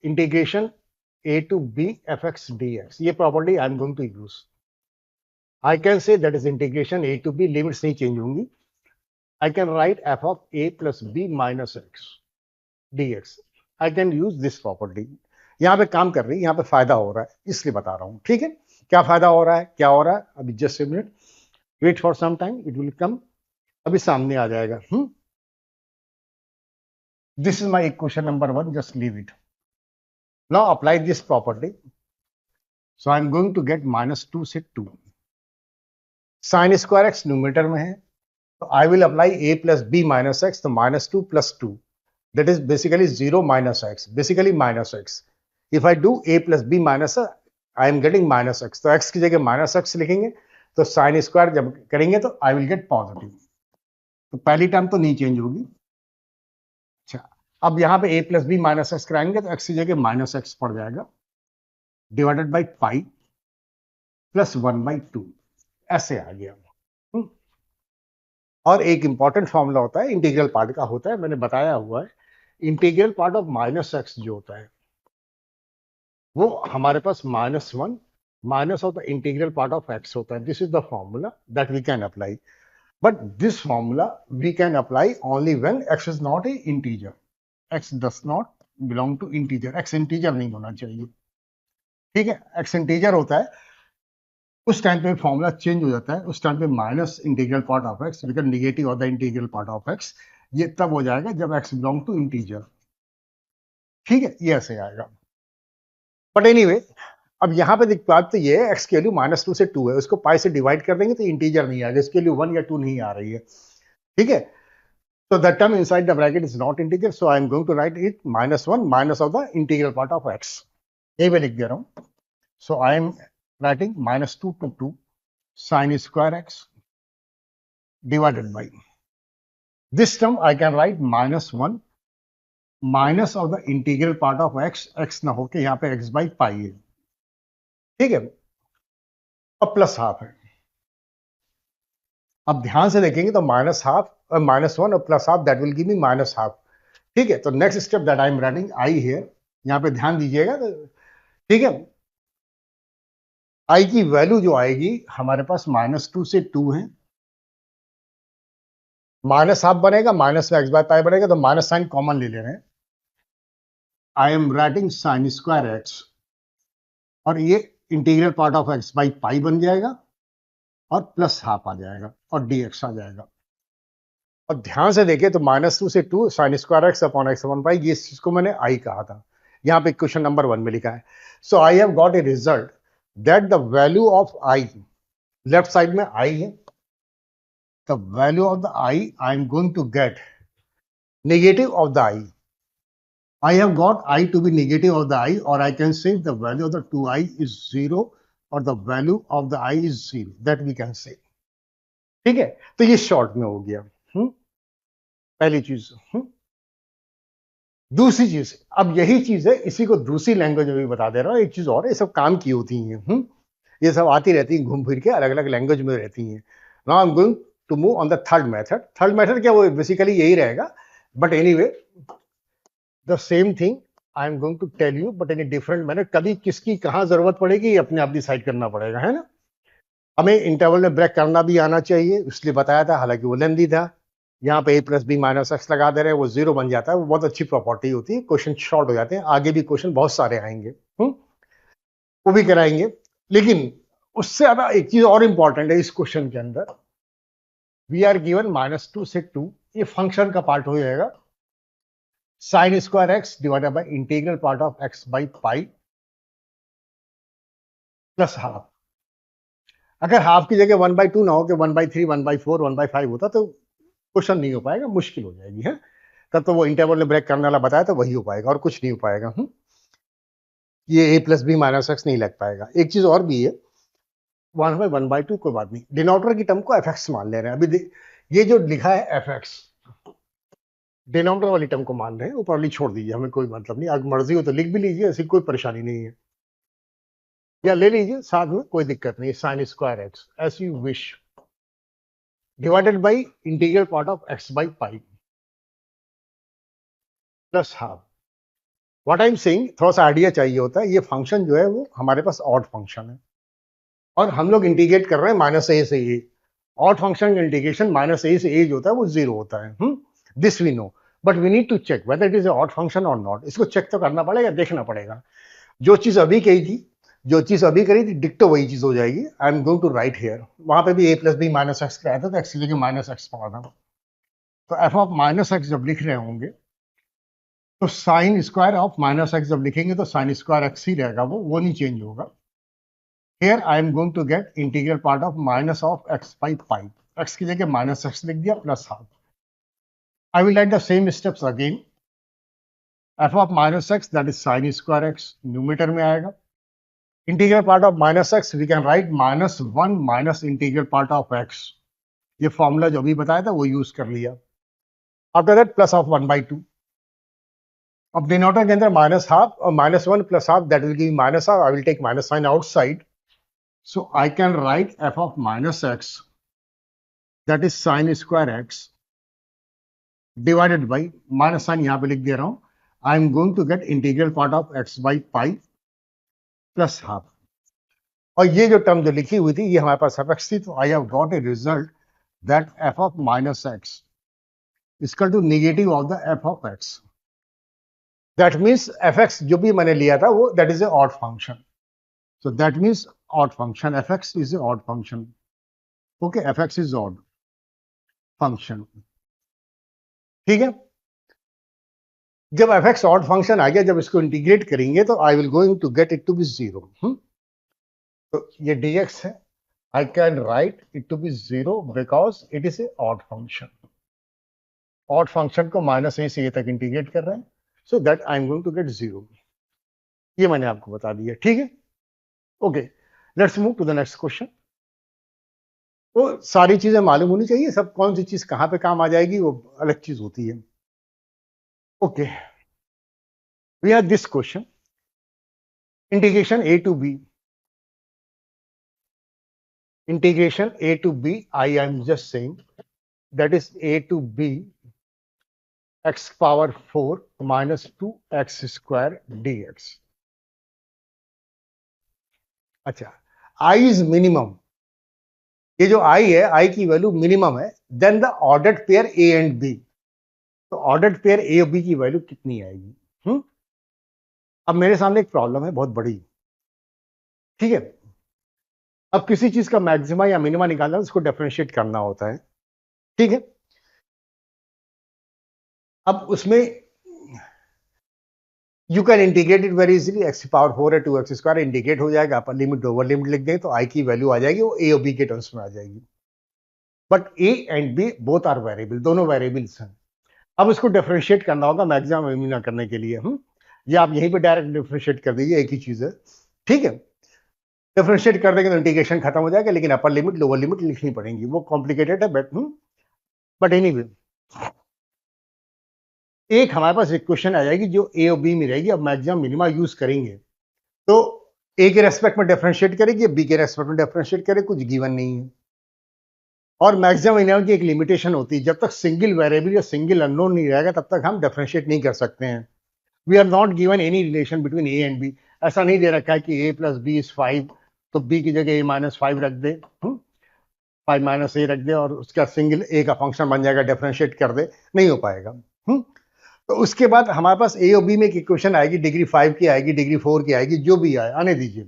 integration a to b fx dx, ये property I am going to use. I can say that is integration a to b, लिमिट्स नहीं चेंज होंगी। I can write f of a plus b minus x dx. I can use this property. यहाँ पे काम कर रही है, यहाँ पे फायदा हो रहा है, इसलिए बता रहा हूँ। ठीक है, क्या फायदा हो रहा है, क्या हो रहा है, अभी just a minute, wait for some time, it will come, अभी सामने आ जाएगा। This is my equation number 1, just leave it. Now apply this property. So I am going to get -2 से 2 साइन स्क्वायर एक्स न्यूमरेटर में है, तो I will apply a plus b minus x, तो -2 plus 2, that is basically 0 minus x, basically minus x. If I do a plus b minus x, I am getting minus x, तो x की जगह minus x लिखेंगे, तो sine square जब करेंगे तो I will gate positive. तो पहली टर्म तो नहीं चेंज होगी। अच्छा, अब यहाँ पे a plus b minus x कराएंगे तो x की जगह minus x पड़ जाएगा, डिवाइडेड बाई पाई प्लस 1/2, ऐसे आ गया। और एक इंपॉर्टेंट फॉर्मूला होता है, इंटीग्रल पार्ट का होता है, मैंने बताया हुआ है। इंटीग्रल पार्ट ऑफ -x जो होता है वो हमारे पास -1 minus of the integral part of x होता है. This is the formula that we can apply. But this formula we can apply only when x is not a integer. X does not belong to integer. X integer नहीं होना चाहिए. ठीक है, x integer होता है उस time पे formula change हो जाता है. उस टाइम पे minus integral part of x become negative of the integral part of x. ये तब हो जाएगा जब एक्स बिलोंग टू इंटीजर. ठीक है, ये ऐसे आएगा. बट एनीवे, अब यहाँ पे बात तो ये है, एक्स की वैल्यू -2 से 2 है, उसको पाई से डिवाइड कर देंगे तो इंटीजर नहीं आएगा, इसके लिए 1 या 2 नहीं आ रही है. ठीक है, so the term inside the bracket is not integer, so I am going to write it -1 minus of the integral part of x. ये मैं लिख दे रहा हूँ. So I am writing -2 to 2 sin square x divided by this term. I can write -1 minus of the integral part of x. x ना होके यहाँ पे x by pi है. ठीक है, अब प्लस हाफ है. अब ध्यान से देखेंगे तो -1/2 और -1 और +1/2 दैट विल गिव मी -1/2. ठीक है, तो next step that I am writing I hear. यहाँ पे ध्यान दीजिएगा. ठीक है, आई की वैल्यू जो आएगी हमारे पास -2 से 2 है. -1/2 बनेगा, माइनस में एक्स बाय पाई बनेगा, तो माइनस साइन कॉमन ले ले रहे हैं. I am writing sign square x और ये integral part of x by पाई बन जाएगा और +1/2 आ जाएगा और dx आ जाएगा. और ध्यान से देखें तो -2 से 2 sine square x upon x upon pi, ये चीज को मैंने आई कहा था. यहाँ पे क्वेश्चन नंबर 1 में लिखा है. So I have got a result that the value of I, left side में आई है, the value of the I am going to get negative of the I. I have got I to be negative of the I, or I can say the value of the 2i is 0 or the value of the I is 0. That we can say. ठीक है, तो ये short में हो गया. पहली चीज. दूसरी चीज, अब यही चीज है, इसी को दूसरी लैंग्वेज में भी बता दे रहा हूं. एक चीज और, ये सब काम की होती हैं. ये सब आती रहती हैं घूम फिर के, अलग अलग लैंग्वेज में रहती हैं. Now I am going to move on the third method. Third method क्या, वो बेसिकली यही रहेगा, but anyway the same thing I am going to tell you, but in a different manner. कभी किसकी कहाँ जरूरत पड़ेगी अपने आप डिसाइड करना पड़ेगा, है ना. हमें इंटरवल में ब्रेक करना भी आना चाहिए, इसलिए बताया था, हालांकि वो लेंदी था. यहाँ पे a + b - x लगा दे रहे हैं, वो 0 बन जाता है. वो बहुत अच्छी प्रॉपर्टी होती है, क्वेश्चन शॉर्ट हो जाते हैं. आगे भी क्वेश्चन बहुत सारे आएंगे, वो भी कराएंगे. लेकिन उससे ज्यादा एक चीज और इंपॉर्टेंट है इस क्वेश्चन के अंदर. वी आर गिवन -2 से 2, ये फंक्शन का पार्ट हो जाएगा. Sine square x divided by integral part of x by pi +1/2. अगर हाफ की जगह 1/2 ना हो कि 1/3, 1/4, 1/5 होता तो क्वेश्चन नहीं हो पाएगा, मुश्किल हो जाएगी है. तब तो वो इंटरवल में ब्रेक करने वाला बताया तो वही हो पाएगा और कुछ नहीं हो पाएगा. ये a + b - x नहीं लग पाएगा. एक चीज और भी है, 1/2 कोई बात नहीं, डिनोमिनेटर की टर्म को fx मान ले रहे हैं. अभी ये जो लिखा है fx, डिनोमिनेटर वाली टर्म को मान रहे हैं, ऊपर वाली छोड़ दीजिए, हमें कोई मतलब नहीं. अगर मर्जी हो तो लिख भी लीजिए, ऐसी कोई परेशानी नहीं है, या ले लीजिए साथ में, कोई दिक्कत नहीं. Sine square x as you wish divided by integral part of x by pi +1/2. What I am saying, थोड़ा सा आइडिया चाहिए होता है. ये फंक्शन जो है वो हमारे पास ऑड फंक्शन है और हम लोग इंटीग्रेट कर रहे हैं -a से a. ऑड फंक्शन का इंटीग्रेशन -a से a जो होता है वो 0 होता है. This we know, but we need to check whether it is odd function और नॉट. इसको चेक तो करना पड़ेगा, देखना पड़ेगा. जो चीज अभी कही थी, जो चीज अभी करी थी, डिक्टो वही चीज हो जाएगी. I am going to write here. वहां पे भी a + b - x कराया था तो x की जगह -x पड़ा था. तो f ऑफ -x जब लिख रहे होंगे तो साइन स्क्वायर ऑफ -x जब लिखेंगे तो साइन स्क्वायर x ही रहेगा, वो नहीं चेंज होगा. Here I am going to get integral part of minus of x by pi. x की जगह -x लिख दिया +1/2. I will write the same steps again. f of -x that is sin square x numerator में आएगा. Integral part of -x we can write -1 minus integral part of x. ये formula जो भी बताया था वो यूज कर लिया. After that plus of 1/2. अब डिनोमिनेटर के अंदर -1/2 और -1 +1/2 that will give -1/2. I will take minus sign outside. So I can write f of -x that is sin square x divided by minus sine यहां पे लिख दे रहा हूं. I am going to get integral part of x by pi +1/2. और ये जो term जो लिखी हुई थी ये हमारे पास एफ एक्स थी, तो I have got a result that f of minus x equal to negative of the f of x. That means f x जो भी मैंने लिया था वो that is a odd function, so that means odd function fx is a odd function. Okay, fx is odd function. ठीक है, जब fx odd function आ गया, जब इसको इंटीग्रेट करेंगे तो I will going to get it to be zero. तो ये dx है, I can write it to be zero because it is a odd function. Odd function को माइनस ए से ए तक इंटीग्रेट कर रहे हैं, so that I am going to get zero. ये मैंने आपको बता दिया, ठीक है। Okay, let's move to the next question. वो सारी चीजें मालूम होनी चाहिए, सब कौन सी चीज कहां पे काम आ जाएगी वो अलग चीज होती है। Okay, we have this question, integration a to b, integration a to b, I am just saying that is a to b x power 4 minus 2 x square d x. अच्छा, आई इज मिनिमम, ये जो आई है, I की value minimum है, then the ordered pair a and b. तो ordered pair a और b की value कितनी आएगी? अब मेरे सामने एक प्रॉब्लम है बहुत बड़ी, ठीक है। अब किसी चीज का मैक्सिमा या मिनिमा निकालना है, उसको डिफरेंशिएट करना होता है, ठीक है। अब उसमें you can integrate it very easily, x power 4 है 2 एक्स स्क्वायर इंटीग्रेट हो जाएगा, अपर लिमिट ओवर लिमिट लिख दें तो आई की वैल्यू आ जाएगी, वो ए और बी के टर्म्स में आ जाएगी। But a and b both are variable, दोनों वेरिएबल्स हैं। अब इसको डिफरेंशिएट करना होगा मैक्सिमा मिनिमा करने के लिए, या आप यहीं पे डायरेक्ट डिफरेंशिएट कर दीजिए, एक ही चीज है, ठीक है। डिफरेंशिएट कर देंगे तो इंटीग्रेशन खत्म हो जाएगा, लेकिन अपर लिमिट लोअर लिमिट लिखनी पड़ेगी, वो कॉम्प्लिकेटेड है, बट एनीवे एक हमारे पास इक्वेशन आ जाएगी जो ए और बी में रहेगी। अब मैक्सिमम मिनिमा यूज करेंगे तो ए के रेस्पेक्ट में डिफरेंशिएट करेगी, बी के रेस्पेक्ट में डिफरेंशिएट करे, कुछ गिवन नहीं है। और मैक्सिमम मिनिमा की एक लिमिटेशन होती है, जब तक सिंगल वेरिएबल या सिंगल अननोन नहीं रहेगा तब तक हम डिफरेंशिएट नहीं कर सकते हैं। We are not given any relation between a and b. ऐसा नहीं दे रखा है कि ए प्लस बी इज 5, तो बी की जगह ए माइनस 5 रख दे, 5 माइनस ए रख दे और उसका सिंगल ए का फंक्शन बन जाएगा, डिफरेंशिएट कर दे, नहीं हो पाएगा। तो उसके बाद हमारे पास ए और बी में एक इक्वेशन आएगी, डिग्री 5 की आएगी, डिग्री 4 की आएगी, जो भी आए आने दीजिए।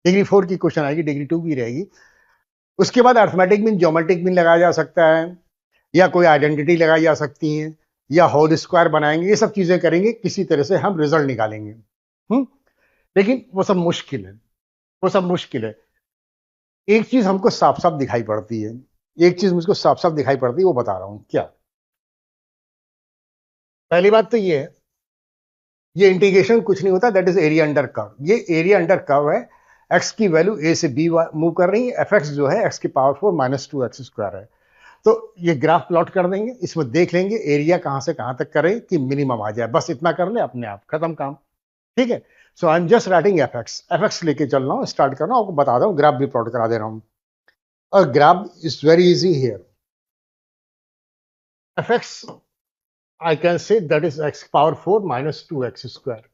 डिग्री 4 की क्वेश्चन आएगी, डिग्री 2 की रहेगी। उसके बाद अर्थमेटिक मीन ज्योमेट्रिक मीन लगाया जा सकता है, या कोई आइडेंटिटी लगाई जा सकती है, या होल स्क्वायर बनाएंगे, ये सब चीजें करेंगे, किसी तरह से हम रिजल्ट निकालेंगे। लेकिन वो सब मुश्किल है, वो सब मुश्किल है। एक चीज हमको साफ साफ दिखाई पड़ती है, एक चीज मुझको साफ साफ दिखाई पड़ती है, वो बता रहा हूं क्या। पहली बात तो ये है, ये इंटीग्रेशन कुछ नहीं होता, that is area under curve. ये एरिया अंडर कर्व है, एक्स की वैल्यू ए से बी मूव कर रही है, एफ एक्स जो है एक्स की पावर 4 माइनस 2 एक्स स्क्वायर है। तो ये ग्राफ प्लॉट कर देंगे, इसमें देख लेंगे एरिया कहां से कहां तक करे कि मिनिमम आ जाए, बस इतना कर ले, अपने आप खत्म काम, ठीक है। So I am just writing f x लेके चल रहा हूँ, स्टार्ट कर रहा हूँ, आपको बता रहा हूँ, ग्राफ भी प्लॉट करा दे रहा हूँ। और graph is very easy here. F x I can say that is x power 4 minus 2x square।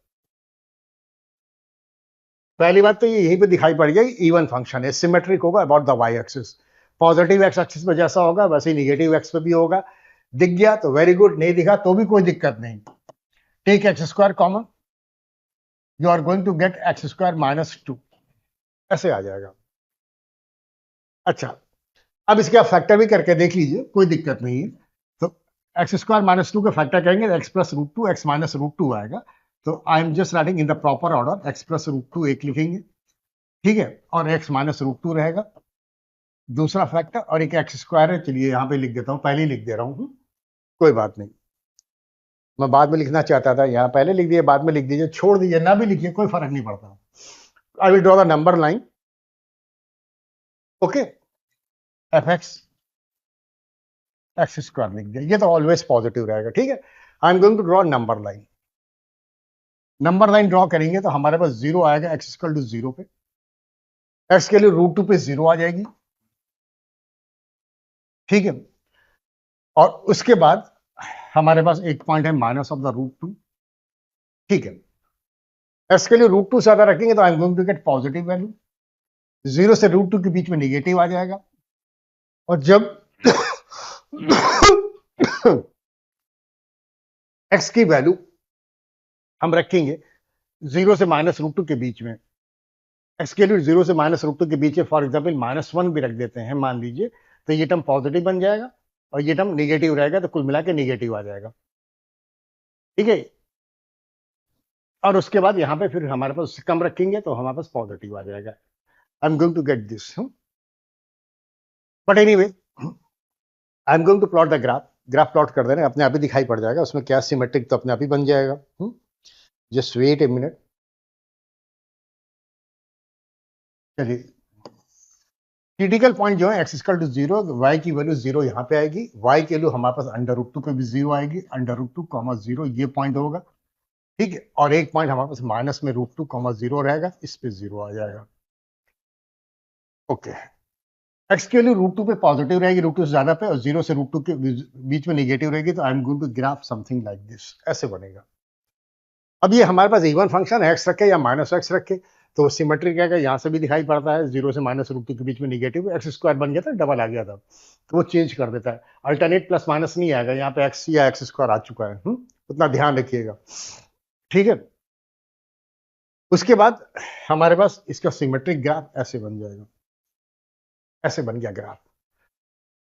पहली बात तो ये यहीं पे दिखाई पड़ जाएगी, इवन फंक्शन है, सिमेट्रिक होगा about the y axis. Positive x axis पे जैसा होगा वैसे ही नेगेटिव x पे भी होगा। दिख गया तो वेरी गुड, नहीं दिखा तो भी कोई दिक्कत नहीं। Take x square common, you are going to get x square minus 2, ऐसे आ जाएगा। अच्छा, अब इसके आप फैक्टर भी करके देख लीजिए, कोई दिक्कत नहीं है। तो एक्स स्क्वायर माइनस 2 का फैक्टर करेंगे तो x plus root 2 x minus root 2 आएगा। तो I am just writing in the proper order, x plus root 2 एक लिखेंगे, ठीक है, और एक्स माइनस रूट 2 रहेगा दूसरा फैक्टर, और एक एक्स स्क्वायर है, चलिए यहाँ पे लिख देता हूँ, पहले ही लिख दे रहा हूँ, कोई बात नहीं, मैं बाद में लिखना चाहता था, यहाँ पहले लिख दिए, बाद में लिख दीजिए, छोड़ दीजिए, ना भी लिखिए, कोई फर्क नहीं पड़ता। I will draw the number line, okay, f x x square लिख दिया, ये तो ऑलवेज पॉजिटिव रहेगा, ठीक है। I am going to draw number line. Number line draw करेंगे तो हमारे पास 0 आएगा, एक्स इक्वल टू 0 पे, एक्स के लिए रूट 2 पे 0 आ जाएगी, ठीक है। और उसके बाद हमारे पास एक पॉइंट है माइनस ऑफ द रूट 2, ठीक है। एक्स के लिए रूट 2 ज्यादा रखेंगे तो I am going to get positive value, 0 से √2 के बीच में निगेटिव आ जाएगा, और जब x की वैल्यू हम रखेंगे 0 से -√2 के बीच में, x के लिए 0 से -√2 के बीच में, फॉर एग्जाम्पल -1 भी रख देते हैं मान लीजिए, तो ये टर्म पॉजिटिव बन जाएगा और ये टर्म निगेटिव रहेगा, तो कुल मिला के निगेटिव आ जाएगा। ठीक है, और उसके बाद यहाँ पे फिर हमारे पास उससे कम रखेंगे तो हमारे पास पॉजिटिव आ जाएगा। I am going to get this, but anyway I am going to plot the graph plot कर दे रहे हैं, अपने आप ही दिखाई पड़ जाएगा, उसमें क्या सिमेट्रिक तो अपने आप ही बन जाएगा। Just wait a minute. चलिए, क्रिटिकल पॉइंट जो है x=0, y की वैल्यू 0 यहाँ पे आएगी, y की वैल्यू हमारे पास √2 पे भी 0 आएगी, √2, 0 ये पॉइंट होगा। ठीक है, और एक पॉइंट हमारे पास माइनस में √2, 0 रहेगा, इस पे 0 आ जाएगा। ओके, x की वैल्यू √2 पे पॉजिटिव रहेगी, √2 से ज्यादा पे, और 0 से √2 के बीच में निगेटिव रहेगी, तो I am going to graph something like this, ऐसे बनेगा। अब ये हमारे पास इवन फंक्शन x रखे या -x रखे तो सिमेट्री क्या है, यहाँ से भी दिखाई पड़ता है, 0 से -√2 के बीच में निगेटिव, x² बन गया था, डबल आ गया था, तो वो चेंज कर देता है, अल्टरनेट प्लस माइनस नहीं आएगा, यहाँ पे x या x² आ चुका है। उतना ध्यान रखिएगा। ठीक है, उसके बाद हमारे पास इसका सिमेट्रिक ग्राफ ऐसे बन जाएगा, ऐसे बन गया graph.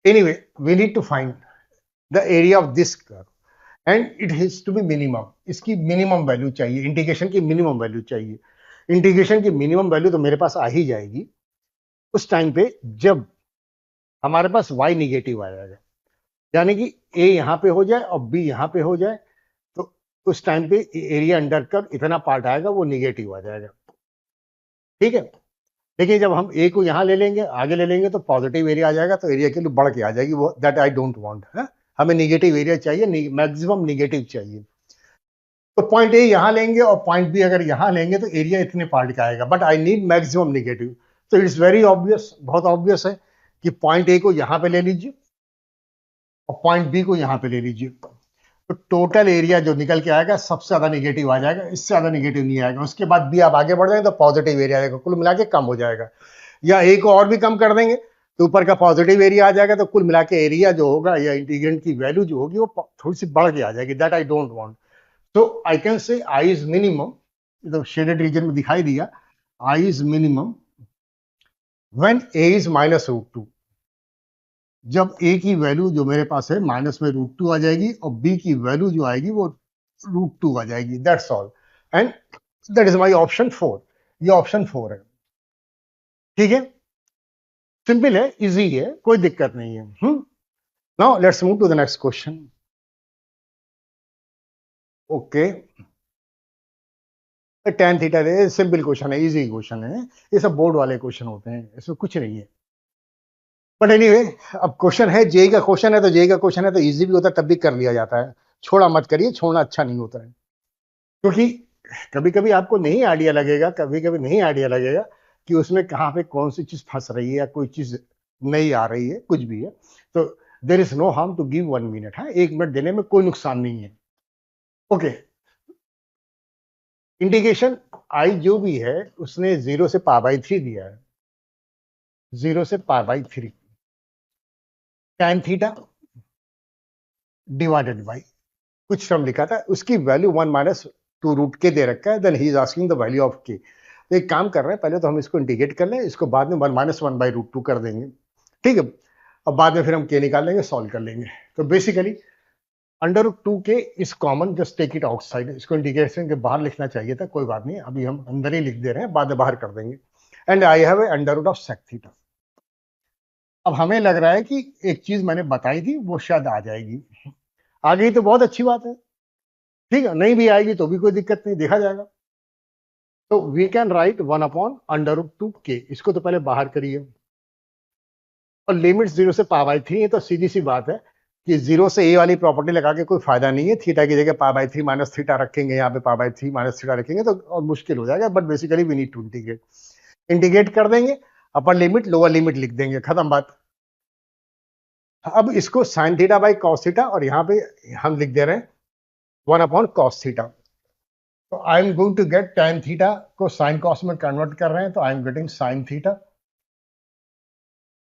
Anyway, we need to find the area of this curve and it has to be minimum, इसकी मिनिमम वैल्यू चाहिए, इंटीग्रेशन की मिनिमम वैल्यू चाहिए। इंटीग्रेशन की मिनिमम वैल्यू तो मेरे पास आ ही जाएगी उस टाइम पे जब हमारे पास y निगेटिव आ जाएगा, यानी कि a यहां पे हो जाए और b यहां पे हो जाए, तो उस टाइम पे एरिया अंडर कर्व इतना पार्ट आएगा वो निगेटिव आ जाएगा। ठीक है, लेकिन जब हम a को यहां ले लेंगे, आगे ले लेंगे, तो पॉजिटिव एरिया आ जाएगा, तो एरिया के लिए बढ़ के आ जाएगी, वो दैट आई डोंट वांट है। हमें निगेटिव एरिया चाहिए, मैक्सिमम निगेटिव चाहिए। तो पॉइंट ए यहां लेंगे और पॉइंट बी अगर यहां लेंगे तो एरिया इतने पार्ट का आएगा, but I need maximum negative. तो इट्स वेरी ऑब्वियस, बहुत ऑब्वियस है कि पॉइंट ए को यहां पे ले लीजिए और पॉइंट बी को यहां पे ले लीजिए, तो टोटल एरिया जो निकल के आएगा सबसे ज्यादा निगेटिव आ जाएगा, इससे ज्यादा निगेटिव नहीं आएगा। उसके बाद बी आप आगे बढ़ जाएंगे तो पॉजिटिव एरिया आएगा, कुल मिला के कम हो जाएगा, या ए को और भी कम कर देंगे तो ऊपर का पॉजिटिव एरिया आ जाएगा, तो कुल मिला के एरिया जो होगा या इंटीग्रेंट की वैल्यू जो होगी वो थोड़ी सी बढ़ के आ जाएगी, that I don't want. So I can say I is minimum, तो shaded region में दिखाई दिया, I is minimum when A is -√2, जब A की वैल्यू जो मेरे पास है माइनस में √2 आ जाएगी और B की वैल्यू जो आएगी वो √2 आ जाएगी, that's all, and that is my option 4, ये ऑप्शन 4 है। ठीक है, सिंपल है, इजी है, कोई दिक्कत नहीं है। Now let's move to the next question. Okay, tan theta simple question है, इजी क्वेश्चन है, ये सब बोर्ड वाले क्वेश्चन होते हैं, इसमें कुछ नहीं है। बट एनीवे, अब क्वेश्चन है, जेई का क्वेश्चन है, तो जेई का क्वेश्चन है तो इजी भी होता है, तब भी कर लिया जाता है, छोड़ा मत करिए, छोड़ना अच्छा नहीं होता है, क्योंकि कभी कभी आपको नहीं आइडिया लगेगा, कभी कभी नहीं आइडिया लगेगा कि उसमें कहाँ पे कौन सी चीज फंस रही है या कोई चीज नहीं आ रही है, कुछ भी है, तो there is no harm to give 1 minute, है 1 मिनट देने में कोई नुकसान नहीं है। ओके, इंटीग्रेशन आई जो भी है उसने 0 से π/3 दिया है, 0 से π/3 tan थीटा डिवाइडेड बाई कुछ टर्म लिखा था, उसकी वैल्यू 1 - 2 √k दे रखा है, then he is asking the value of k। तो एक काम कर रहे हैं, पहले तो हम इसको इंटीग्रेट कर लें, इसको बाद में 1 - 1/√2 कर देंगे। ठीक है, अब बाद में फिर हम k निकाल लेंगे, सॉल्व कर लेंगे। तो basically √2k is common, just take it outside, इसको इंटीग्रेशन के बाहर लिखना चाहिए था, कोई बात नहीं, अभी हम अंदर ही लिख दे रहे हैं, बाद में बाहर कर देंगे। And I have √sec theta. अब हमें लग रहा है कि एक चीज मैंने बताई थी वो शायद आ जाएगी, आ गई तो बहुत अच्छी बात है, ठीक है, नहीं भी आएगी तो भी कोई दिक्कत नहीं, देखा जाएगा। तो वी कैन राइट 1/√2k, इसको तो पहले बाहर करिए, और लिमिट 0 से π/3 है, तो सीधी सी बात है कि 0 से a वाली प्रॉपर्टी लगा के कोई फायदा नहीं है, थीटा की जगह π/3 माइनस थीटा रखेंगे, यहाँ पे π/3 माइनस थीटा रखेंगे तो और मुश्किल हो जाएगा, but basically we need to integrate, integrate कर देंगे, अपर लिमिट लोअर लिमिट लिख देंगे, खत्म बात। अब इसको sine theta by cos theta, और यहाँ पे हम लिख दे रहे हैं 1/cos थीटा, तो I am going to get tan theta को साइन कॉस में कन्वर्ट कर रहे हैं, तो I am getting sine theta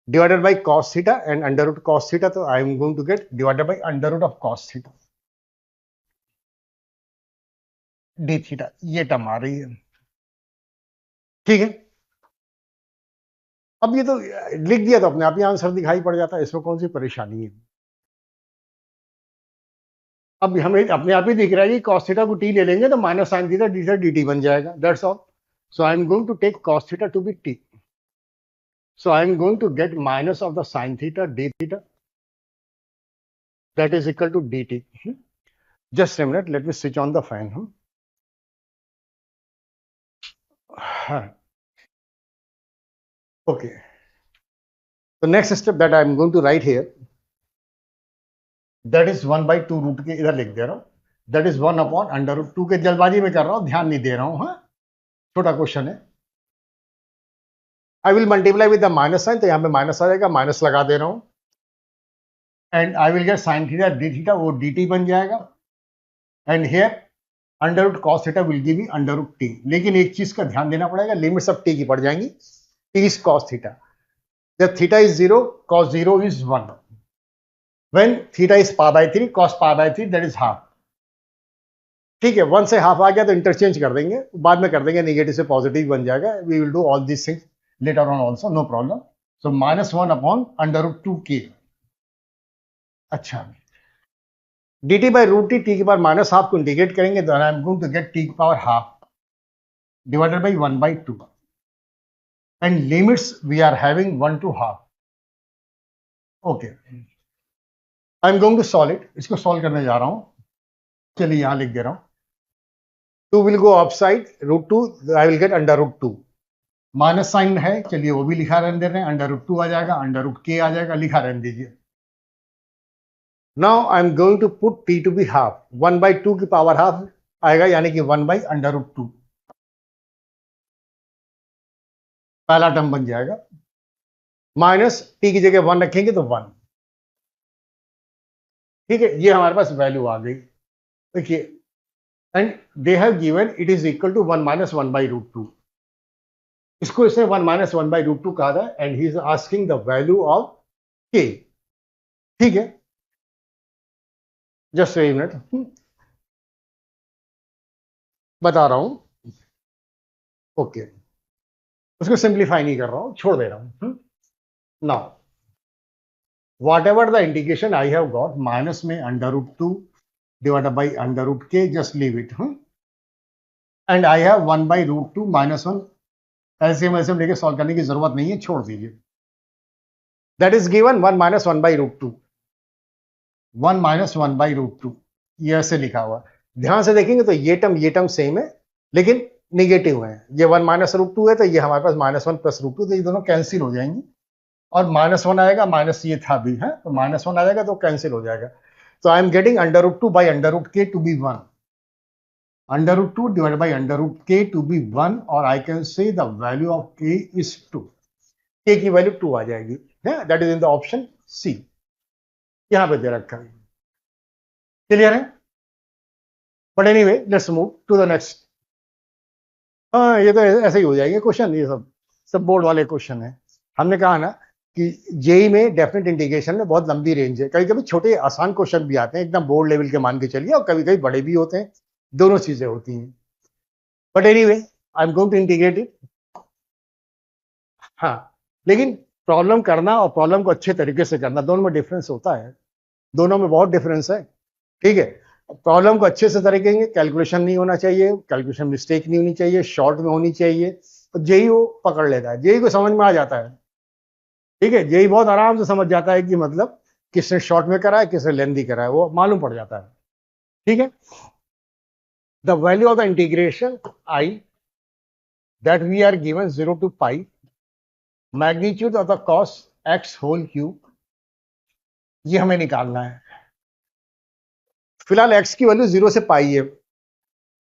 divided by cos theta and under root cos theta, तो I am going to get divided by under root of cos theta d theta, ये term आ रही है। ठीक है, अब ये तो लिख दिया तो अपने आप ही आंसर दिखाई पड़ जाता है, इसमें कौन सी परेशानी है। अब हमें अपने आप ही दिख रहा है कि cos थीटा को t ले लेंगे तो minus sine theta d theta dt बन जाएगा, that's all. So I am going to take cos theta to be t, so I am going to get minus of the sin theta d theta, that is equal to dt. Just a minute, let me switch on the fan. Okay, the next step that I am going to write here, that is 1 by 2 root के इधर लिख दे रहा हूं, that is 1 upon under root 2 के जल्दबाजी में कर रहा हूं, ध्यान नहीं दे रहा हूं, हाँ छोटा क्वेश्चन है। I will multiply with the minus sign, तो यहां पे माइनस आ जाएगा, माइनस लगा दे रहा हूं, and I will get sine theta d theta, वो dt बन जाएगा, and here under root cos theta will give me under root t. लेकिन एक चीज का ध्यान देना पड़ेगा, लिमिट्स ऑफ टी की पड़ जाएंगी, टी इज कॉस थीटा, जब theta is 0 cos 0 is 1, when theta is pi by 3 cos pi by 3 that is half। ठीक है, 1 से हाफ आ गया तो इंटरचेंज कर देंगे, बाद में कर देंगे, नेगेटिव से पॉजिटिव बन जाएगा, we will do all this things later on also, no problem. So -1 upon under root 2 के। अच्छा, dt by रूट टी, के बाद माइनस हाफ को इंटीग्रेट करेंगे तो I am going to get t की power half divided by 1 by 2, and limits we are having 1 to half। Okay, I am going to solve it, इसको solve करने जा रहा हूं, चलिए यहां लिख दे रहा हूं, 2 will go upside root 2, I will get under root 2, minus sine है, चलिए वो भी लिखा रहने दे रहे हैं, अंडर रूट 2 आ जाएगा, अंडर रूट के आ जाएगा, लिखा रहने दीजिए। Now I am going to put t to be half, 1 by 2 की पावर हाफ आएगा, यानी कि 1 by अंडर रूट 2, पहला टर्म बन जाएगा, माइनस टी की जगह 1 रखेंगे तो 1। ठीक है, ये हमारे पास वैल्यू आ गई, देखिए, and they have given it is equal to 1 - 1 by root 2, इसको इसने 1 - 1 by रूट 2 कहा था, and he is asking the value of के। ठीक है, जस्ट ए मिनट, बता रहा हूं, ओके, उसको सिंप्लीफाई नहीं कर रहा हूं, छोड़ दे रहा हूं। Now whatever the integration I have got, minus में under root 2 divided by under root k, just leave it, and I have 1 by root 2 minus 1, ऐसे वैसे लेके सॉल्व करने की जरूरत नहीं है, छोड़ दीजिए। That is given 1 - 1 by root 2, 1 - 1 by root 2, ये ऐसे लिखा हुआ। ध्यान से देखेंगे तो ये टर्म सेम है, लेकिन निगेटिव है, ये 1 - रूट 2 है, तो ये हमारे पास -1 + रूट 2, तो ये दोनों कैंसिल हो जाएंगी, और -1 आएगा, माइनस ये था भी है, तो -1 आ जाएगा तो कैंसिल हो जाएगा। तो I am getting under root 2 by under root k to be 1, under root 2 divide by under root k to be 1, और I can say the value of k is 2, k की वैल्यू 2 आ जाएगी, that is in the option c, यहां पे दे रखा है। Clear है? But anyway, let's move to the next. हाँ, ये तो ऐसे ही हो जाएंगे क्वेश्चन, ये सब बोर्ड वाले क्वेश्चन है। हमने कहा ना कि जेई में डेफिनेट इंटीग्रेशन में बहुत लंबी रेंज है, कभी कभी छोटे आसान क्वेश्चन भी आते हैं, एकदम बोर्ड लेवल के मान के चलिए, और कभी कभी बड़े भी होते हैं, दोनों चीजें होती हैं। But anyway, I am going to integrate it. हाँ, लेकिन प्रॉब्लम करना और प्रॉब्लम को अच्छे तरीके से करना, दोनों में डिफरेंस होता है, दोनों में बहुत डिफरेंस है। ठीक है, प्रॉब्लम को अच्छे से तरीके से, कैलकुलेशन नहीं होना चाहिए, कैलकुलेशन मिस्टेक नहीं होनी चाहिए, शॉर्ट में होनी चाहिए, तो जेई वो पकड़ लेता है, जेई को समझ में आ जाता है। ठीक है, जेई बहुत आराम से समझ जाता है कि मतलब किसने शॉर्ट में करा है, किसने लेंथी करा है, वो मालूम पड़ जाता है। ठीक है, the value of the integration I that we are given 0 to पाई, magnitude of the cos x whole cube, ये हमें निकालना है। फिलहाल एक्स की वैल्यू 0 से पाई है,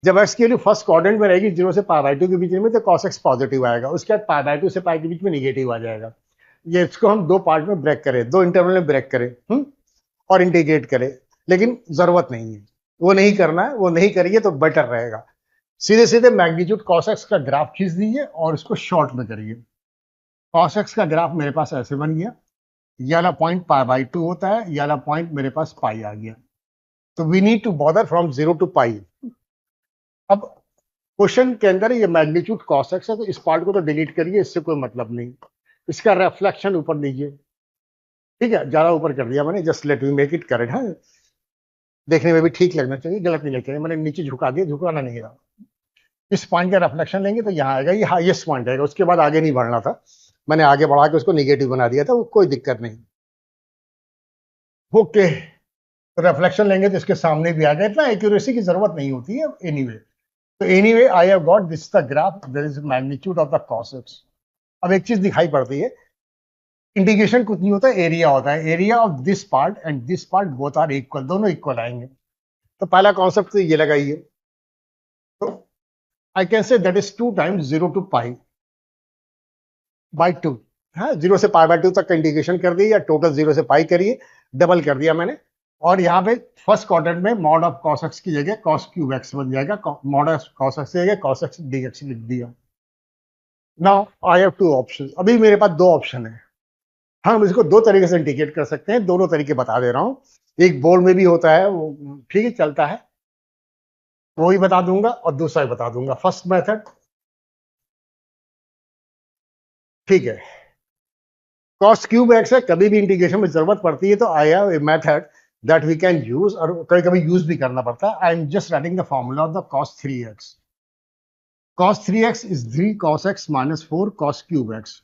जब एक्स की वैल्यू फर्स्ट क्वाड्रेंट में रहेगी 0 से π/2 के बीच में, तो cos x पॉजिटिव आएगा, उसके बाद π/2 से पाई के बीच में निगेटिव आ जाएगा। ये इसको हम दो पार्ट में ब्रेक करें, दो इंटरवल में ब्रेक करें, और इंटीग्रेट करें, लेकिन जरूरत नहीं है, वो नहीं करना है, वो नहीं करिए तो बेटर रहेगा। सीधे सीधे मैग्नीट्यूड cos x का ग्राफ खींच दीजिए और इसको शॉर्ट में करिए। कॉस एक्स का ग्राफ मेरे पास ऐसे बन गया, ये वाला पॉइंट पाई बाई 2 होता है, ये वाला पॉइंट मेरे पास पाई आ गया। तो we need to bother from 0 to pi. अब क्वेश्चन के अंदर ये मैग्नीट्यूड कॉस एक्स है, तो इस पार्ट को तो डिलीट करिए, इससे कोई मतलब नहीं। इसका रिफ्लेक्शन ऊपर लीजिए, ठीक है, ज्यादा ऊपर कर दिया मैंने, just let me make it correct है, देखने में भी ठीक लगना चाहिए, गलत नहीं लगना चाहिए, मैंने नीचे झुका दिया, झुकाना नहीं रहा। इस पॉइंट का रिफ्लेक्शन लेंगे तो यहाँ आएगा, ये हाईएस्ट पॉइंट आएगा, उसके बाद आगे नहीं बढ़ना था, मैंने आगे बढ़ा के उसको निगेटिव बना दिया था, वो कोई दिक्कत नहीं। ओके, रिफ्लेक्शन लेंगे तो इसके सामने भी आ गया, इतना एक्यूरेसी की जरूरत नहीं होती है एनीवे। तो anyway I have got this the graph, there is magnitude of the cos x. अब एक चीज दिखाई पड़ती है, इंटीग्रेशन कुछ नहीं होता, एरिया होता है, area of this part and this part both are equal, दोनों इक्वल आएंगे। तो पहला कॉन्सेप्ट तो ये लगाइए, तो I can say that is 2 times 0 to pi by 2। हाँ, 0 से पाई बाई 2 तक का इंटीग्रेशन कर दिया, या टोटल 0 से पाई करिए, डबल कर दिया मैंने। और यहाँ पे फर्स्ट क्वाड्रेंट में मॉड ऑफ कॉस एक्स की जगह कॉस क्यूब एक्स बन जाएगा, मॉड ऑफ कॉस एक्स की जगह कॉस एक्स डी एक्स लिख दिया। नाउ आई हैव 2 ऑप्शन, अभी मेरे पास 2 ऑप्शन है। हम इसको 2 तरीके से इंटीग्रेट कर सकते हैं, दोनों तरीके बता दे रहा हूँ। एक बोर्ड में भी होता है, वो ठीक है चलता है, वो ही बता दूंगा, और दूसरा ही बता दूंगा। फर्स्ट मेथड, ठीक है, कॉस क्यूब एक्स है, कभी भी इंटीग्रेशन में जरूरत पड़ती है तो I have a method that we can use, और कभी कभी यूज भी करना पड़ता है। I am just writing the formula of the cos 3x। cos 3x is 3 cos x minus 4 cos cube x,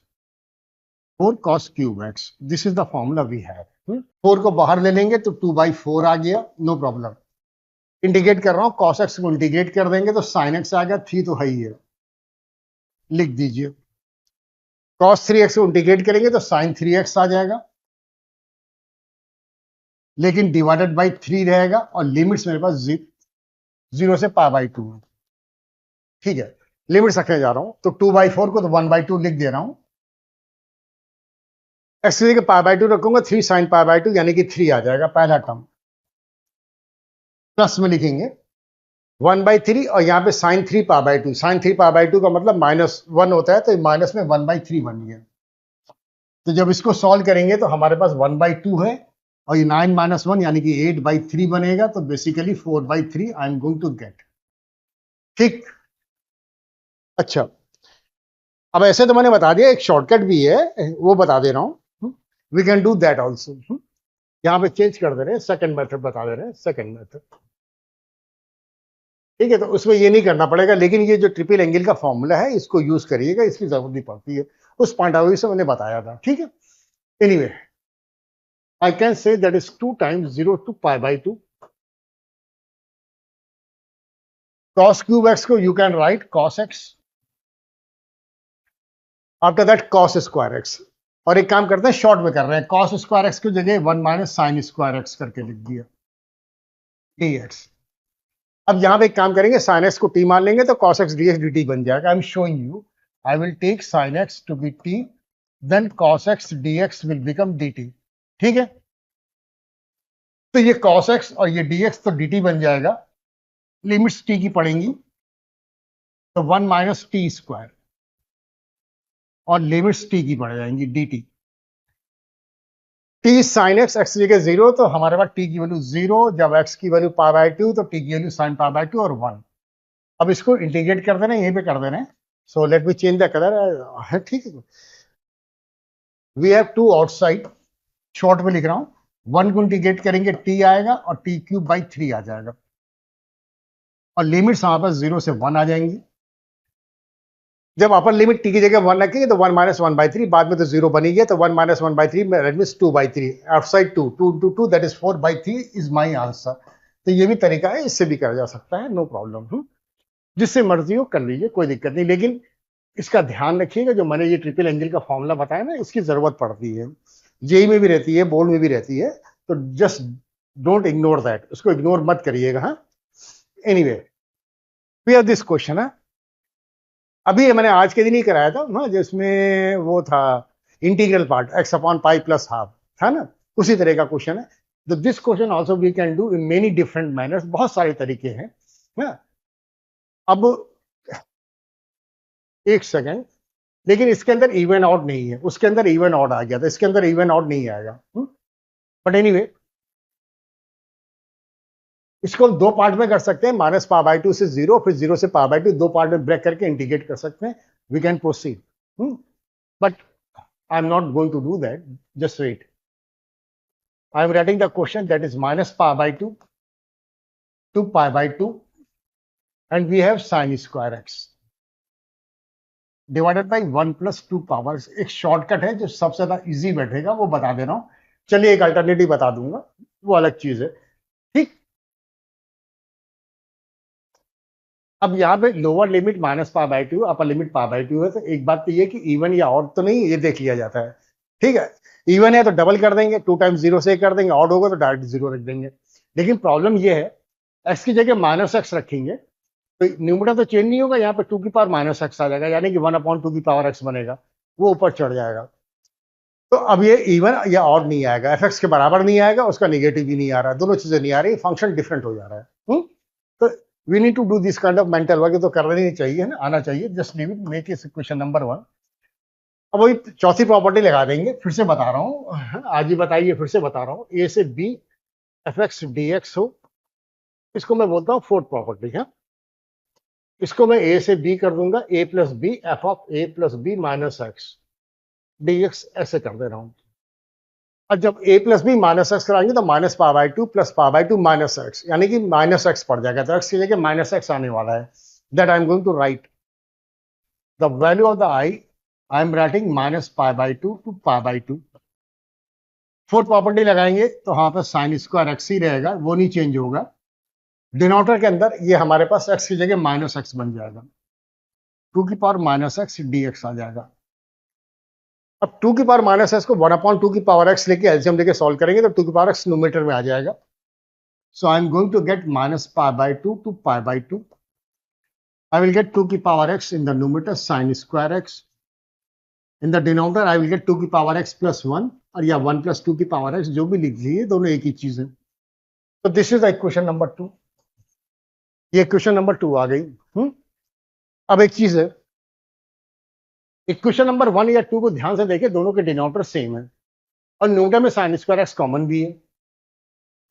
4 cos cube x, this is the formula we have। 4 को बाहर ले लेंगे तो 2/4 आ गया, नो प्रॉब्लम। इंटीग्रेट कर रहा हूं, cos x को इंटीग्रेट कर देंगे तो sin x आ गया, 3 तो है ही है, लिख दीजिए। cos 3x को इंटीग्रेट करेंगे तो sin 3x आ जाएगा, लेकिन डिवाइडेड बाई 3 रहेगा, और लिमिट्स मेरे पास 0 से पाई बाई 2 है, ठीक है। लिमिट्स रखने जा रहा हूं, तो 2/4 को तो 1/2 लिख दे रहा हूं, एक्स की जगह पाई बाई 2 रखूंगा, 3 sin पाई बाई 2 यानी कि 3 आ जाएगा पहला टर्म। प्लस में लिखेंगे 1/3, और यहाँ पे sin 3 pi by 2, sin 3 pi by 2 का मतलब -1 होता है, तो माइनस में 1/3 बन गया। तो जब इसको सॉल्व करेंगे तो हमारे पास 1/2 है, और ये 9 - 1 यानी कि 8/3 बनेगा, तो basically 4/3 I am going to get, ठीक। अच्छा, अब ऐसे तो मैंने बता दिया, एक शॉर्टकट भी है, वो बता दे रहा हूं, we can do that also. यहाँ पे चेंज कर दे रहे हैं, सेकंड मेथड बता दे रहे हैं, सेकंड मेथड, ठीक है। तो उसमें ये नहीं करना पड़ेगा, लेकिन ये जो ट्रिपल एंगल का फॉर्मूला है इसको यूज करिएगा, इसकी जरूरत नहीं पड़ती है, उस पॉइंट ऑफ व्यू से मैंने बताया था, ठीक है। Anyway, I can say that is 2 times 0 to pi by 2 cos cube x को you can write cos x, after that cos square x। और एक काम करते हैं, शॉर्ट में कर रहे हैं, cos स्क्वायर x की जगह 1 माइनस साइन स्क्वायर x करके लिख दिया, dx। अब यहां पे एक काम करेंगे, sin x को t मान लेंगे तो cos x dx dt बन जाएगा। I am showing you, I will take sin x to be t, then cos x dx will become dt, ठीक है। तो ये cos x और ये dx तो dt बन जाएगा, लिमिट्स t की पड़ेंगी, तो 1 माइनस टी स्क्वायर, और लिमिट्स t की पड़ जाएंगी dt। T sine x, x की जगह 0, तो हमारे पास t की वैल्यू 0, जब x की वैल्यू पाई बाई 2 तो t की वैल्यू साइन पाई बाई 2 और 1। अब इसको इंटीग्रेट कर देना, यहीं पे कर देना है, so let me change the colour, है ठीक है। वी हैव 2 आउटसाइड, शॉर्ट में लिख रहा हूं, 1 को इंटीग्रेट करेंगे t आएगा, और t³/3 आ जाएगा, और लिमिट्स हमारे पास 0 से 1 आ जाएंगी। जब अपर लिमिट t की जगह 1 रखेंगे तो 1 माइनस 1/3, बाद में तो 0 बनी गया, तो 1 minus 1/3 that means 2/3, outside 2 2 2 2 that is 4/3 is my answer. तो ये भी तरीका है, इससे भी करा जा सकता है, नो प्रॉब्लम। जिससे मर्जी हो कर लीजिए, कोई दिक्कत नहीं, लेकिन इसका ध्यान रखिएगा, जो मैंने ये ट्रिपल एंगल का फॉर्मूला बताया ना, इसकी जरूरत पड़ती है, जेई में भी रहती है, बोर्ड में भी रहती है, तो जस्ट डोंट इग्नोर दैट, उसको इग्नोर मत करिएगा। हाँ, anyway, we have this question है, अभी मैंने आज के दिन ही कराया था ना, जिसमें वो था integral part x upon pi plus half, था ना, उसी तरह का क्वेश्चन है। तो this question also we can do in many different manners, बहुत सारे तरीके हैं ना। अब एक सेकेंड, लेकिन इसके अंदर इवन ऑड नहीं है, उसके अंदर इवन ऑड आ गया था, इसके अंदर इवन ऑड नहीं आएगा। बट एनीवे इसको दो पार्ट में कर सकते हैं, माइनस पाई बाई टू से जीरो, फिर जीरो से पाई बाई टू, दो पार्ट में ब्रेक करके इंटीग्रेट कर सकते हैं। We can proceed, but I am not going to do that, just wait. I am writing the question that is minus pi by two to pi by two and we have sine square x divided by 1 plus 2 powers. एक shortcut है जो सबसे ज्यादा easy बैठेगा, वो बता दे रहा हूं। चलिए एक अल्टरनेटिव बता दूंगा, वो अलग चीज है, ठीक। अब यहाँ पे lower limit minus pi by to, upper limit pi by to है, तो एक बात तो ये कि इवन या ऑड तो नहीं, ये देख लिया जाता है, ठीक है। इवन है तो डबल कर देंगे, 2 टाइम्स जीरो से कर देंगे, ऑड होगा तो डायरेक्ट जीरो रख देंगे। लेकिन प्रॉब्लम ये है, एक्स की जगह माइनस एक्स रखेंगे तो न्यूमरेटर तो चेंज नहीं होगा, यहाँ पे 2 की पावर माइनस एक्स आ जाएगा, यानी कि 1/2 की पावर एक्स बनेगा, वो ऊपर चढ़ जाएगा। तो अब ये इवन या ऑड नहीं आएगा, एफ एक्स के बराबर नहीं आएगा, उसका निगेटिव भी नहीं आ रहा है, दोनों चीजें नहीं आ रही, फंक्शन डिफरेंट हो जा रहा है। तो we need to do this kind of mental work, तो करना नहीं चाहिए ना, आना चाहिए। Just leave it, make it question number 1। अब वही चौथी प्रॉपर्टी लगा देंगे, फिर से बता रहा हूँ, आज ही बताइए, फिर से बता रहा हूँ। ए से b f x d x हो, इसको मैं बोलता हूँ फोर्थ प्रॉपर्टी है। इसको मैं ए से बी कर दूंगा, a plus b f of a plus b minus x d x, ऐसे कर दे रहा हूं। और जब a plus b minus x कराएंगे तो minus pi by two plus pi by two minus x, यानी कि माइनस एक्स पड़ जाएगा, तो एक्स की जगह माइनस एक्स आने वाला है। That I am going to write the value of the I am writing minus pi by two to pi by two. Fourth property लगाएंगे तो वहां पर साइन स्क्वायर एक्स ही रहेगा, वो नहीं चेंज होगा। डिनोमिनेटर के अंदर ये हमारे पास एक्स की जगह माइनस एक्स बन जाएगा, 2 की power minus x d x आ जाएगा। अब 2 की पावर माइनस एक्स को 1/2 की पावर एक्स लेके एलसीएम लेके सॉल्व करेंगे तो 2 की पावर एक्स न्यूमरेटर में आ जाएगा। So I am going to get minus pi by two to pi by two. I will get 2 की power x in the numerator sine square x, in the denominator I will get 2 की power x plus 1, और या 1 plus 2 की power x, जो भी लिख लीजिए, दोनों एक ही चीज है। तो दिस इज इक्वेशन नंबर 2। ये इक्वेशन नंबर 2 आ गई। अब एक चीज है, इक्वेशन नंबर 1 या 2 को ध्यान से देखें, दोनों के डिनोमिनेटर सेम है और न्यूमरेटर में साइन स्क्वायर एक्स कॉमन भी है।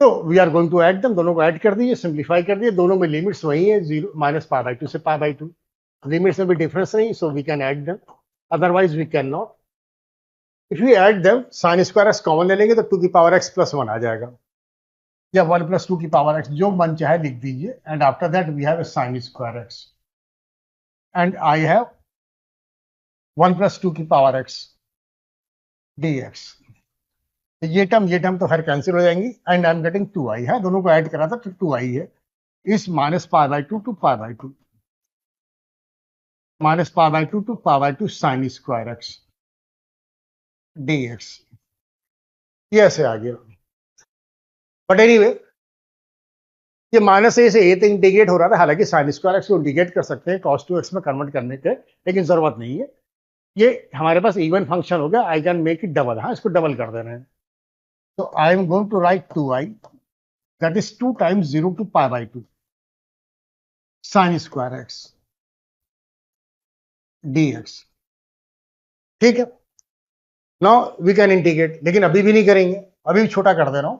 तो we are going to add them, दोनों को ऐड कर दीजिए, सिंप्लीफाई कर दिए, दोनों में लिमिट्स वही है, zero minus pi by two से पाई बाई टू, लिमिट्स में भी डिफरेंस नहीं, so we can add them, otherwise we can not. If we add them, sine square x common ले लेंगे तो 2 की पावर एक्स प्लस 1 आ जाएगा, या 1 प्लस 2 की पावर एक्स, जो मन चाहे लिख दीजिए। And after that we have a sine square x and I have 1 plus 2 की पावर एक्स डी एक्स। ये टर्म तो खैर कैंसिल हो जाएंगी, and I am getting 2i है, दोनों को ऐड करा था तो 2i है, इस minus pi by two to pi by two, minus pi by two to pi by two sine square x d x, ये ऐसे आ गया। बट एनीवे ये माइनस ए से ए तक इंटीग्रेट हो रहा था, हालांकि साइन स्क्वायर एक्स को इंटीग्रेट कर सकते हैं cos 2x में कन्वर्ट करने के, लेकिन जरूरत नहीं है, ये हमारे पास इवन फंक्शन हो गया। I can make it double, हाँ इसको डबल कर देना है। तो I am going to write 2i, that is 2 times 0 to pi by two sine square x d x, ठीक है। नाउ वी कैन इंटीग्रेट, लेकिन अभी भी नहीं करेंगे, अभी भी छोटा कर दे रहा हूं,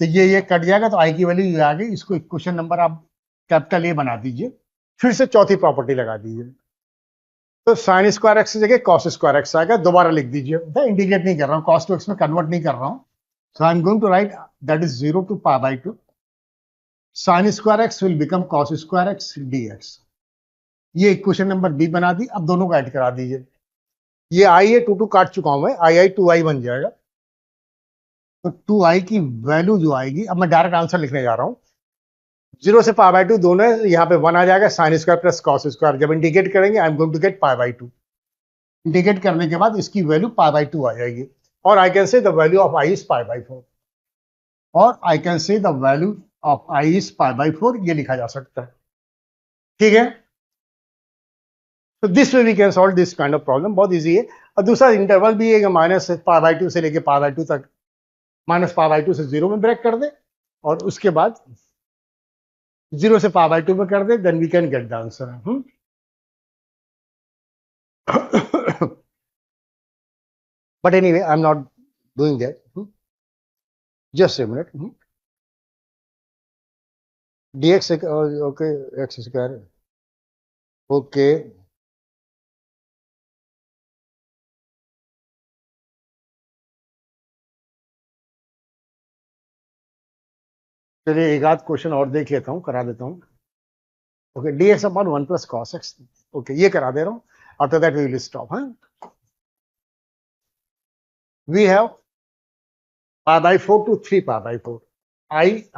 तो ये कट जाएगा, तो आई की वैल्यू ये आ गई। इसको इक्वेशन नंबर आप कैपिटल ए बना दीजिए, फिर से चौथी प्रॉपर्टी लगा दीजिए, तो साइन स्क्वायर एक्स की जगह कॉस स्क्वायर एक्स आएगा, दोबारा लिख दीजिए, इंटीग्रेट नहीं कर रहा हूँ, cos 2x में कन्वर्ट नहीं कर रहा हूँ। So I am going to write that is 0 to pi by two sine square x will become cos square x d x. ये इक्वेशन नंबर बी बना दी। अब दोनों को ऐड करा दीजिए, ये आई है, 2 काट चुका हूं मैं, आई 2i बन जाएगा। तो 2i की वैल्यू जो आएगी, अब मैं डायरेक्ट आंसर लिखने जा रहा हूं, 0 से पाई बाई टू दोनों है, यहाँ पे 1 आ जाएगा, sine square plus cos square, जब इंटीग्रेट करेंगे I am going to get pi by two. Integrate करने के बाद इसकी वैल्यू पाई बाई टू आ जाएगी, और I can say the value of I is pi by 4, और I can say the value of I is pi by 4, ये लिखा जा सकता है, ठीक है। तो this way we can solve this kind of problem, बहुत इजी है। और दूसरा इंटरवल भी है, माइनस पाई बाई टू से लेके पाई बाई टू तक, माइनस पाई बाई टू से 0 में ब्रेक कर दे, और उसके बाद 0 से पाई बाई टू में कर दे, then we can get the answer. But anyway, I'm not doing that. Just a minute. dx okay, x square. Okay. चलिए एक आध क्वेश्चन और देख लेता हूँ, करा देता हूँ. Okay, dx upon 1 plus cos x. Okay, ये करा दे रहा हूँ. After that we will stop. We have pi by 4 to 3 pi by 4.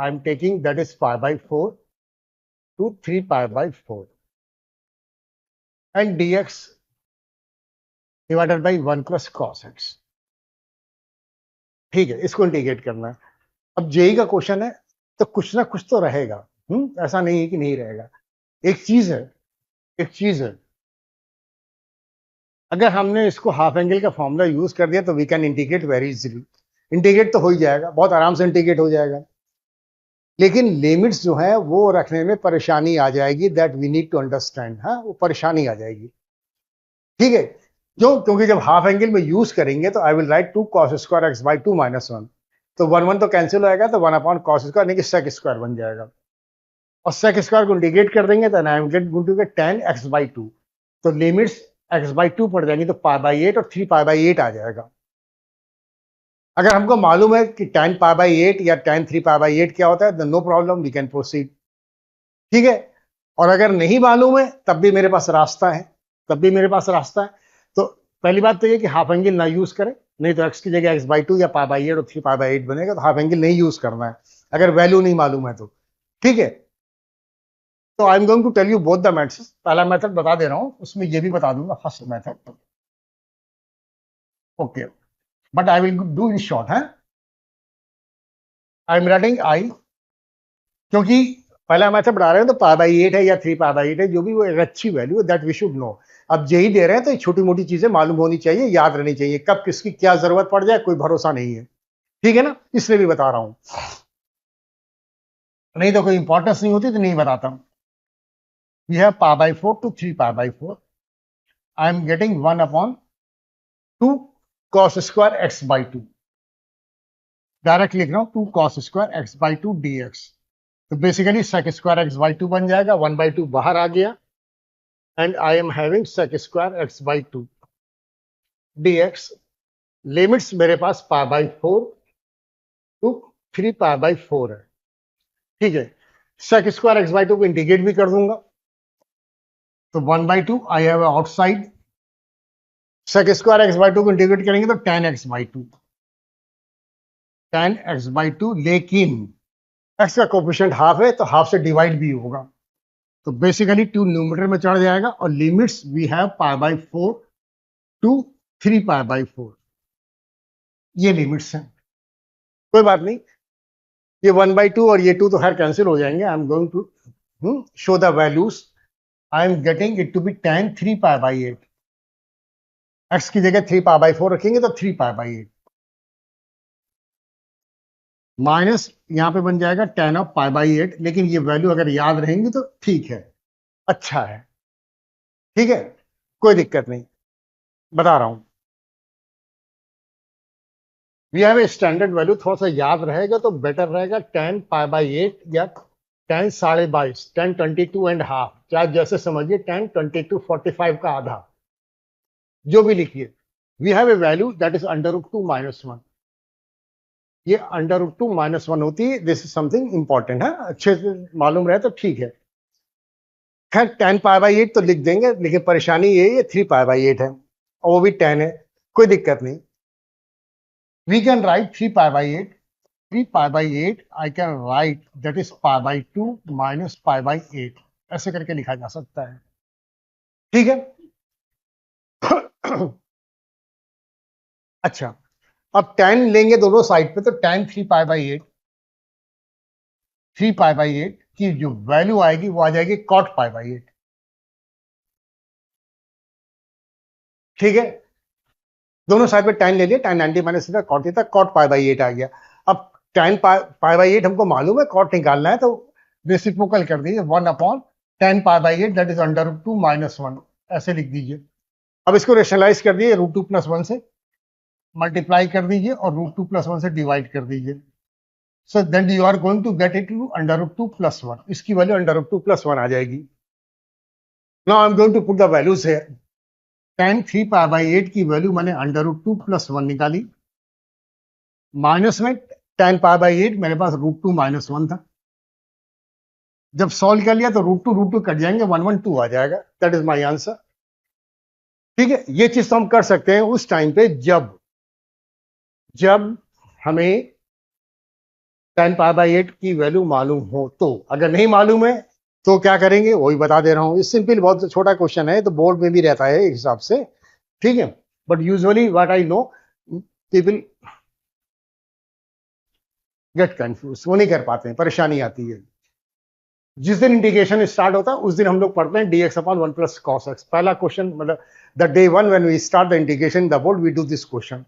I'm taking that is pi by 4 to 3 pi by 4. And dx divided by 1 plus cos x. ठीक है, इसको integrate करना है. अब जेई का क्वेश्चन है तो कुछ ना कुछ तो रहेगा. ऐसा नहीं है कि नहीं रहेगा. एक चीज है, अगर हमने इसको हाफ एंगल का फॉर्मूला यूज कर दिया तो we can integrate very easily. Integrate तो हो ही जाएगा, बहुत आराम से इंटीग्रेट हो जाएगा. लेकिन लिमिट्स जो है वो रखने में परेशानी आ जाएगी. That we need to understand. वो परेशानी आ जाएगी. ठीक है, क्योंकि जब हाफ एंगल में यूज करेंगे तो I will write 2 cos square x by 2 minus 1. तो 1 तो कैंसिल हो जाएगा, तो 1 अपॉन cos स्क्वायर यानी कि sec स्क्वायर बन जाएगा. और sec स्क्वायर को इंटीग्रेट कर देंगे तो I am going to get tan x by 2. तो लिमिट्स x बाई 2 पड़ जाएंगी, तो पाई बाई 8 और 3 पाई बाई 8 आ जाएगा. अगर हमको मालूम है कि tan पाई बाई 8 या tan 3 पाई बाई 8 क्या होता है, no problem, we can proceed. ठीक है. और अगर नहीं मालूम है तब भी मेरे पास रास्ता है. तो पहली बात तो ये कि हाफ एंगल ना यूज करें, नहीं तो x की जगह x बाई 2 या पाई बाई 8 और 3 पाई बाई 8 बनेगा. तो हाफ एंगल नहीं यूज करना है अगर वैल्यू नहीं मालूम है तो. ठीक है. तो I am going to tell you both the methods. पहला मेथड बता दे रहा हूं, उसमें ये भी बता दूंगा first method. Okay, but I will do in short. I am writing I, क्योंकि पहला मेथड बता रहे हैं तो पाई बाई 8 है या 3 पाई बाई 8 है, जो भी वो एक अच्छी वैल्यू है, दैट वी शुड नो. अब जेई दे रहे हैं तो छोटी मोटी चीजें मालूम होनी चाहिए, याद रहनी चाहिए. कब किसकी क्या जरूरत पड़ जाए कोई भरोसा नहीं है. ठीक है ना, इसलिए भी बता रहा हूं. नहीं तो कोई इंपॉर्टेंस नहीं होती तो नहीं बताता हूं. We have pi by 4 to 3 pi by 4. I am getting 1 upon 2 cos square x by 2. Direct लिख रहा हूं 2 cos square x by 2 dx. तो basically sec square x by 2 बन जाएगा. 1 बाई 2 बाहर आ गया. And I am having sec square x by 2 dx. Limits मेरे पास pi by 4 to 3 pi by 4 है. ठीक है. sec स्क्वायर एक्स बाई 2 को इंटीग्रेट भी कर दूंगा. तो 1 by 2 I have outside. sec square x by 2 को इंटीग्रेट करेंगे तो tan x by 2. tan x by 2, लेकिन x का कोफिशिएंट हाफ है तो हाफ से डिवाइड भी होगा. तो बेसिकली 2 न्यूमरेटर में चढ़ जाएगा. और limits we have pi by 4 to 3 pi by 4. ये लिमिट्स हैं. कोई बात नहीं, ये 1 बाई 2 और ये 2 तो खैर कैंसिल हो जाएंगे. I am going to show the values. I am getting it to be tan 3 pi by 8. x की जगह 3 पाई बाई 4 रखेंगे तो 3 पाई बाई 8 माइनस यहां पे बन जाएगा tan ऑफ पाई बाई 8. लेकिन ये वैल्यू अगर याद रहेंगी तो ठीक है, अच्छा है. ठीक है, कोई दिक्कत नहीं, बता रहा हूं. We have a standard value, थोड़ा सा याद रहेगा तो बेटर रहेगा. tan पाई बाई 8 या tan 22.5, tan 22.5, चाहे जैसे समझिए, tan 22/45 का आधा, जो भी लिखिए. We have a value that is √2 - 1. ये √2 - 1 होती है. दिस इज समथिंग इंपॉर्टेंट है, अच्छे से मालूम रहे तो ठीक है. खैर tan पाई बाई 8 तो लिख देंगे, लेकिन परेशानी ये 3 पाई बाई 8 है और वो भी tan है. कोई दिक्कत नहीं. We can write 3 pi by 8. 3 pi by 8 I can write that is pi by 2 minus pi by 8. ऐसे करके लिखा जा सकता है. ठीक है. अच्छा, अब tan लेंगे दोनों साइड पे तो tan 3 pi by 8, 3 pi by 8 की जो वैल्यू आएगी वो आ जाएगी cot पाई बाई 8. ठीक है, दोनों साइड पे tan ले लिया. tan 90 minus theta cot theta, cot pi by 8 आ गया. अब tan पाई बाई 8 हमको मालूम है, cot निकालना है तो रेसिप्रोकल कर दीजिए. 1 upon tan pi by 8 that is √2 - 1. ऐसे लिख दीजिए. अब इसको रेशनलाइज कर दिए √2 + 1 से. मल्टीप्लाई कर दीजिए और √2 + 1 से डिवाइड कर दीजिए. So then you are going to get it to √2 + 1. इसकी वैल्यू √2 + 1 आ जाएगी. Now I am going to put the values here. tan 3π/8 की वैल्यू मैंने √2 + 1 निकाली. माइनस में tan π/8 मेरे पास √2 - 1 था. जब सॉल्व कर लिया तो √2 कट जाएंगे, 1 1 2 आ जाएगा. That is my answer. ठीक है, ये चीज तो हम कर सकते हैं उस टाइम पे जब हमें tan π/8 की वैल्यू मालूम हो. तो अगर नहीं मालूम है तो क्या करेंगे वही बता दे रहा हूं. इस सिंपल, बहुत छोटा क्वेश्चन है, तो बोर्ड में भी रहता है एक हिसाब से. ठीक है, but usually what I know, people get confuse, वो नहीं कर पाते हैं, परेशानी आती है. जिस दिन इंटीग्रेशन स्टार्ट होता है उस दिन हम लोग पढ़ते हैं dx/1 + cos x. पहला क्वेश्चन, मतलब the day 1 when we start the integration in the board, we do this question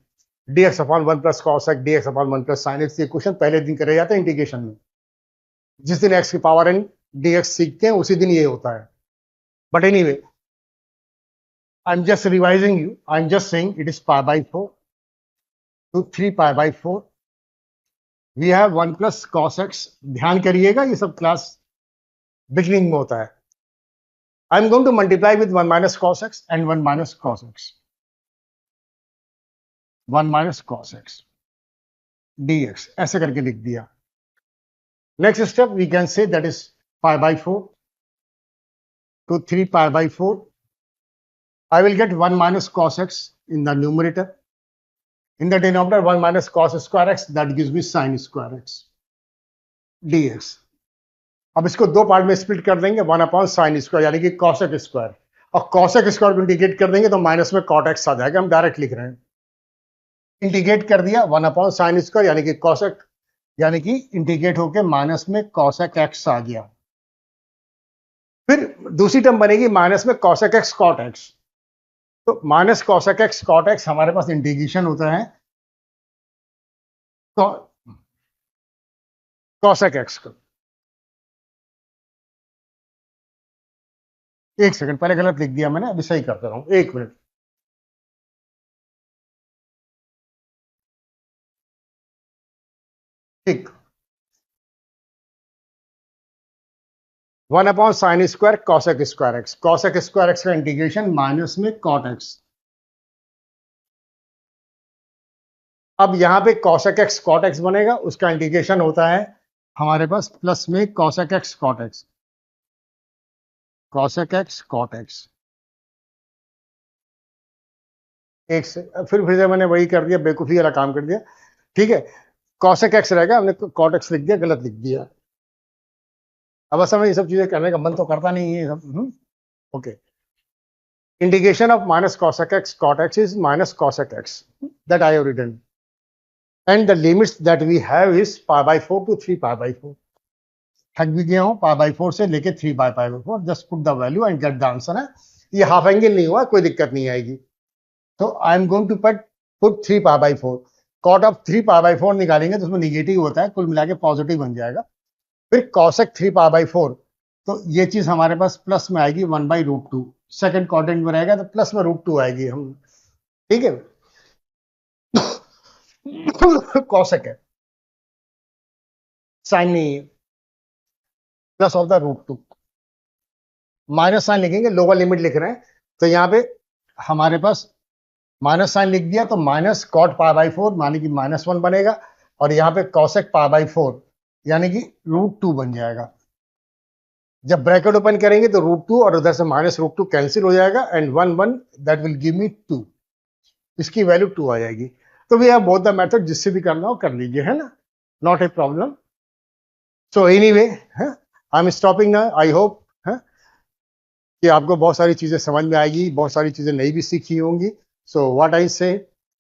dx/1 + cos x, dx/1 + sin x. ये क्वेश्चन पहले दिन करे जाते हैं इंटीग्रेशन में. जिस दिन x की पावर n dx सीखते हैं उसी दिन ये होता है. But anyway, I am just revising you. I am just saying it is π/4 to 3π/4. We have 1 + cos x. ध्यान करिएगा, ये सब क्लास बिगनिंग में होता है. I am going to multiply with 1 - cos x and 1 - cos x. 1 - cos x dx, ऐसे करके लिख दिया. Next step we can say that is π/4 to 3π/4. I will get 1 - cos x in the numerator. In the denominator, 1 - cos square x, that gives me sin square x dx. अब इसको दो part में split कर देंगे, 1/sin square यानी कि cosec square, और cosec square को इंटीग्रेट कर देंगे तो माइनस में cot x आ जाएगा. हम डायरेक्ट लिख रहे हैं, इंटीग्रेट कर दिया 1/sin स्क्वायर यानी कि cosec, यानी कि इंटीग्रेट होके माइनस में cosec x आ गया. फिर दूसरी टर्म बनेगी माइनस में cosec x cot x. तो minus cosec x cot x हमारे पास इंटीग्रेशन होता है cosec x का. एक सेकंड, पहले गलत लिख दिया मैंने, अभी सही करता रहूं, एक मिनट. ठीक, 1/sin square cosec square x. cosec square x का इंटीग्रेशन माइनस में cot x. अब यहां पे cosec x cot x बनेगा, उसका इंटीग्रेशन होता है हमारे पास प्लस में cosec x cot x. cosec x cot x. एक से फिर से मैंने वही कर दिया, बेवकूफी वाला काम कर दिया. ठीक है, cosec x रहेगा, हमने cot x लिख दिया, गलत लिख दिया. अब असल में ये सब चीजें करने का मन तो करता नहीं है सब. Okay, integration of minus cosec x cot x is minus cosec x that I have written, and the limits that we have is π/4 to 3π/4. थक भी गया हूं, π/4 से लेके 3π/4. Just put the value and get the answer. है, ये half angle नहीं हुआ, कोई दिक्कत नहीं आएगी. तो I am going to put 3π/4. Cot of 3π/4 निकालेंगे तो उसमें निगेटिव होता है, कुल मिला के पॉजिटिव बन जाएगा. फिर cosec 3π/4, तो ये चीज हमारे पास प्लस में आएगी 1/√2. सेकंड क्वाड्रेंट में रहेगा तो प्लस में √2 आएगी. हम ठीक है, cosec है, साइन नहीं है, plus of the √2. Minus sine लिखेंगे, लोअर लिमिट लिख रहे हैं, तो यहाँ पे हमारे पास माइनस साइन लिख दिया, तो माइनस cot π/4 माने कि -1 बनेगा, और यहाँ पे cosec π/4 यानी कि √2 बन जाएगा. जब ब्रैकेट ओपन करेंगे तो √2 और उधर से -√2 कैंसिल हो जाएगा, and 1 1 that will give me 2. इसकी वैल्यू 2 आ जाएगी. तो we have both the method, जिससे भी करना हो कर लीजिए, है ना, not a problem. So anyway, I am stopping now. I hope कि आपको बहुत सारी चीजें समझ में आएगी, बहुत सारी चीजें नई भी सीखी होंगी. सो व्हाट आई से,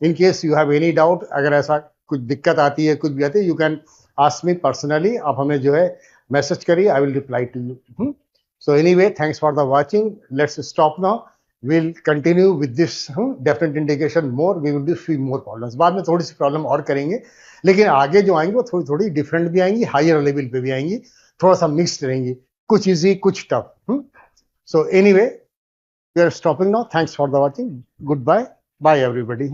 in case you have any doubt, अगर ऐसा कुछ दिक्कत आती है, कुछ भी आती है, you can ask me personally. आप हमें जो है मैसेज करिए, I will reply to you. So anyway, thanks for the watching. Let's stop now. we'll continue with this definite integration more. We will do few more problems. बाद में थोड़ी सी problem और करेंगे, लेकिन आगे जो आएंगे वो थोड़ी थोड़ी डिफरेंट भी आएंगी, हायर लेवल पे भी आएंगी, थोड़ा सा मिक्स्ड रहेंगी, कुछ इजी कुछ tough. So anyway, we are stopping now. Thanks for the watching. Goodbye. Bye everybody.